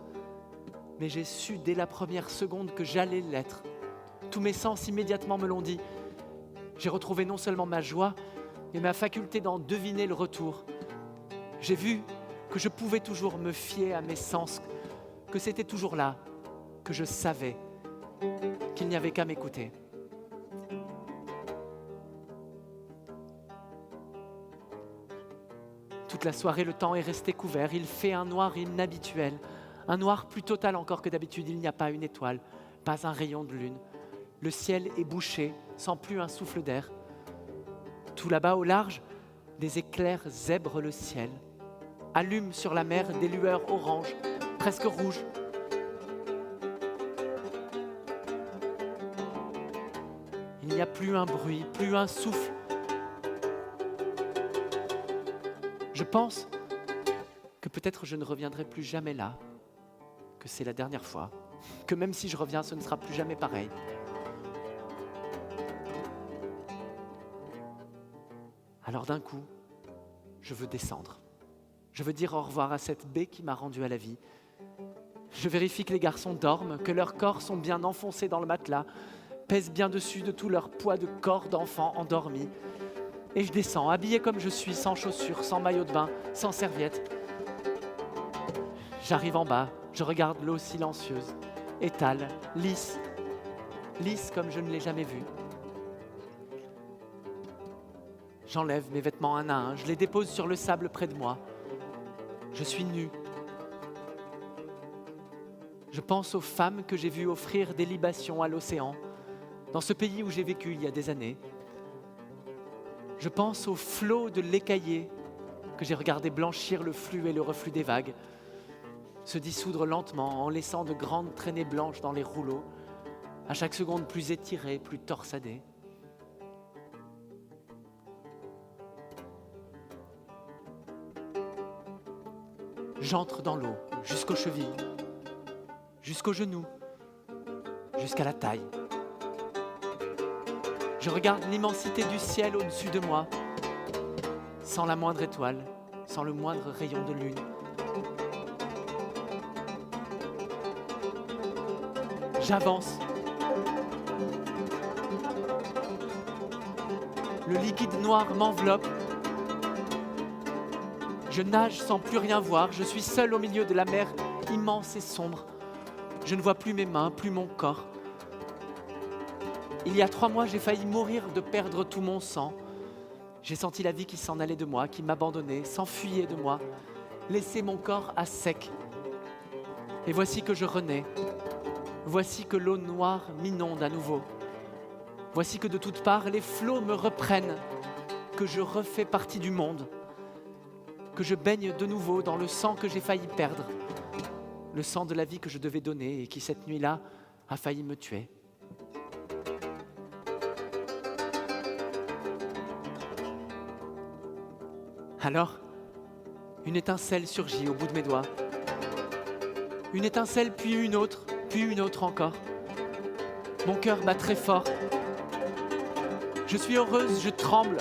mais j'ai su dès la première seconde que j'allais l'être. Tous mes sens immédiatement me l'ont dit. J'ai retrouvé non seulement ma joie, mais ma faculté d'en deviner le retour. J'ai vu que je pouvais toujours me fier à mes sens, que c'était toujours là, que je savais qu'il n'y avait qu'à m'écouter. Toute la soirée, le temps est resté couvert. Il fait un noir inhabituel, un noir plus total encore que d'habitude. Il n'y a pas une étoile, pas un rayon de lune. Le ciel est bouché, sans plus un souffle d'air. Tout là-bas, au large, des éclairs zèbrent le ciel, allument sur la mer des lueurs oranges, presque rouges. Il n'y a plus un bruit, plus un souffle. Je pense que peut-être je ne reviendrai plus jamais là, que c'est la dernière fois, que même si je reviens, ce ne sera plus jamais pareil. Alors d'un coup, je veux descendre. Je veux dire au revoir à cette baie qui m'a rendu à la vie. Je vérifie que les garçons dorment, que leurs corps sont bien enfoncés dans le matelas, pèsent bien dessus de tout leur poids de corps d'enfants endormis. Et je descends, habillé comme je suis, sans chaussures, sans maillot de bain, sans serviette. J'arrive en bas, je regarde l'eau silencieuse, étale, lisse comme je ne l'ai jamais vue. J'enlève mes vêtements un à un, je les dépose sur le sable près de moi. Je suis nu. Je pense aux femmes que j'ai vues offrir des libations à l'océan, dans ce pays où j'ai vécu il y a des années. Je pense aux flots de l'écaillé que j'ai regardé blanchir le flux et le reflux des vagues, se dissoudre lentement en laissant de grandes traînées blanches dans les rouleaux, à chaque seconde plus étirées, plus torsadées. J'entre dans l'eau, jusqu'aux chevilles, jusqu'aux genoux, jusqu'à la taille. Je regarde l'immensité du ciel au-dessus de moi, sans la moindre étoile, sans le moindre rayon de lune. J'avance. Le liquide noir m'enveloppe. Je nage sans plus rien voir. Je suis seul au milieu de la mer immense et sombre. Je ne vois plus mes mains, plus mon corps. Il y a 3 mois, j'ai failli mourir de perdre tout mon sang. J'ai senti la vie qui s'en allait de moi, qui m'abandonnait, s'enfuyait de moi, laissait mon corps à sec. Et voici que je renais. Voici que l'eau noire m'inonde à nouveau. Voici que de toutes parts, les flots me reprennent, que je refais partie du monde, que je baigne de nouveau dans le sang que j'ai failli perdre, le sang de la vie que je devais donner et qui, cette nuit-là, a failli me tuer. Alors, une étincelle surgit au bout de mes doigts. Une étincelle, puis une autre encore. Mon cœur bat très fort. Je suis heureuse, je tremble.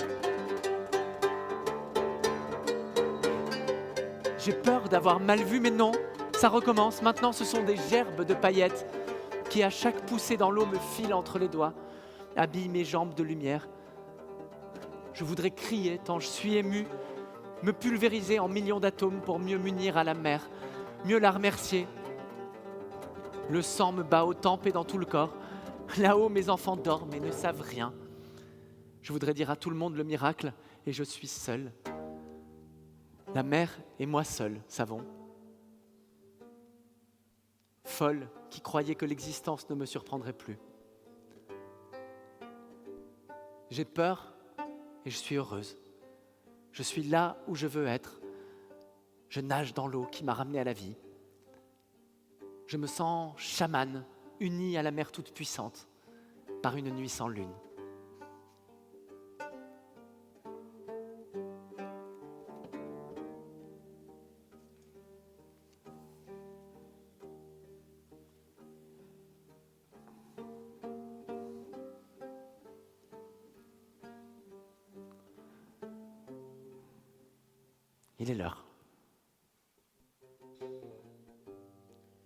J'ai peur d'avoir mal vu, mais non, ça recommence. Maintenant, ce sont des gerbes de paillettes qui, à chaque poussée dans l'eau, me filent entre les doigts, habillent mes jambes de lumière. Je voudrais crier tant je suis émue, me pulvériser en millions d'atomes pour mieux m'unir à la mer, mieux la remercier. Le sang me bat aux tempes et dans tout le corps. Là-haut, mes enfants dorment et ne savent rien. Je voudrais dire à tout le monde le miracle, et je suis seule. La mer et moi seule savons. Folle qui croyait que l'existence ne me surprendrait plus. J'ai peur et je suis heureuse. Je suis là où je veux être. Je nage dans l'eau qui m'a ramenée à la vie. Je me sens chamane, unie à la mer toute puissante, par une nuit sans lune. Il est l'heure.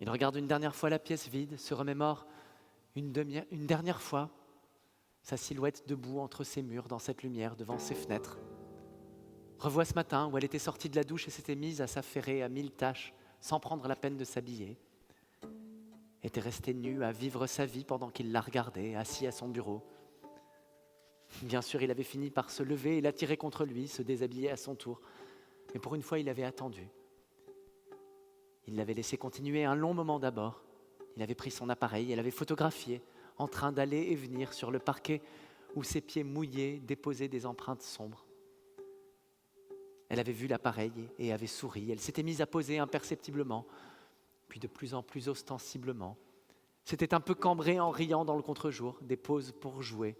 Il regarde une dernière fois la pièce vide, se remémore une dernière fois sa silhouette debout entre ses murs, dans cette lumière, devant ses fenêtres. Revoit ce matin où elle était sortie de la douche et s'était mise à s'affairer à 1000 tâches, sans prendre la peine de s'habiller. Était restée nue à vivre sa vie pendant qu'il la regardait, assis à son bureau. Bien sûr, il avait fini par se lever et l'attirer contre lui, se déshabiller à son tour. Mais pour une fois, il avait attendu. Il l'avait laissé continuer un long moment d'abord. Il avait pris son appareil, elle avait photographié, en train d'aller et venir sur le parquet où ses pieds mouillés déposaient des empreintes sombres. Elle avait vu l'appareil et avait souri. Elle s'était mise à poser imperceptiblement, puis de plus en plus ostensiblement. C'était un peu cambré en riant dans le contre-jour, des poses pour jouer,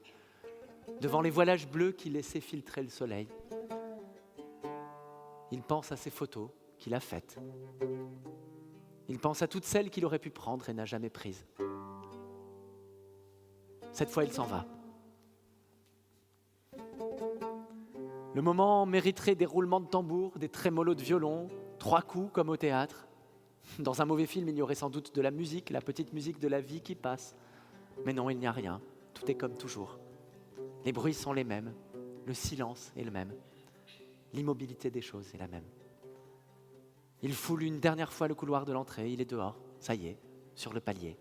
devant les voilages bleus qui laissaient filtrer le soleil. Il pense à ses photos qu'il a faites. Il pense à toutes celles qu'il aurait pu prendre et n'a jamais prises. Cette fois, il s'en va. Le moment mériterait des roulements de tambour, des trémolos de violon, 3 coups comme au théâtre. Dans un mauvais film, il y aurait sans doute de la musique, la petite musique de la vie qui passe. Mais non, il n'y a rien. Tout est comme toujours. Les bruits sont les mêmes. Le silence est le même. L'immobilité des choses est la même. Il foule une dernière fois le couloir de l'entrée. Il est dehors. Ça y est, sur le palier.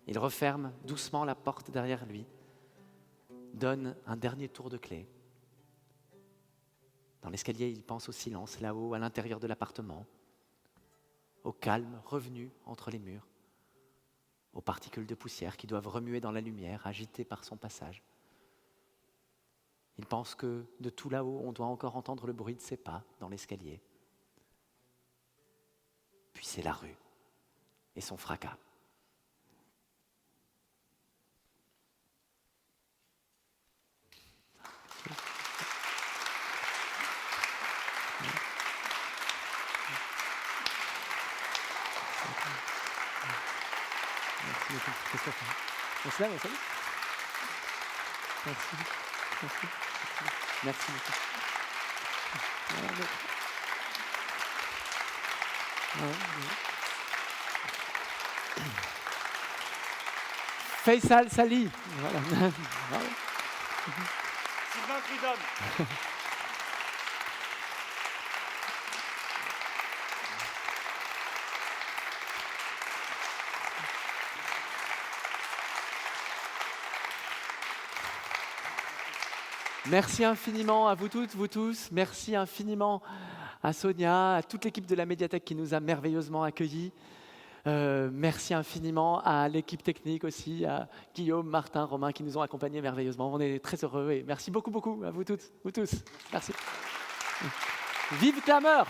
Il referme doucement la porte derrière lui. Donne un dernier tour de clé. Dans l'escalier, il pense au silence, là-haut, à l'intérieur de l'appartement, au calme revenu entre les murs, aux particules de poussière qui doivent remuer dans la lumière, agitées par son passage. Il pense que de tout là-haut, on doit encore entendre le bruit de ses pas dans l'escalier. Puis c'est la rue et son fracas. Merci beaucoup, Christophe. On se lève, on se lève. Merci. Merci. Merci beaucoup. Faisal Sali. Voilà. Sylvain Prudhomme. Merci infiniment à vous toutes, vous tous. Merci infiniment à Sonia, à toute l'équipe de la médiathèque qui nous a merveilleusement accueillis. Merci infiniment à l'équipe technique aussi, à Guillaume, Martin, Romain qui nous ont accompagnés merveilleusement. On est très heureux et merci beaucoup, beaucoup à vous toutes, vous tous. Merci. Vive Clameur.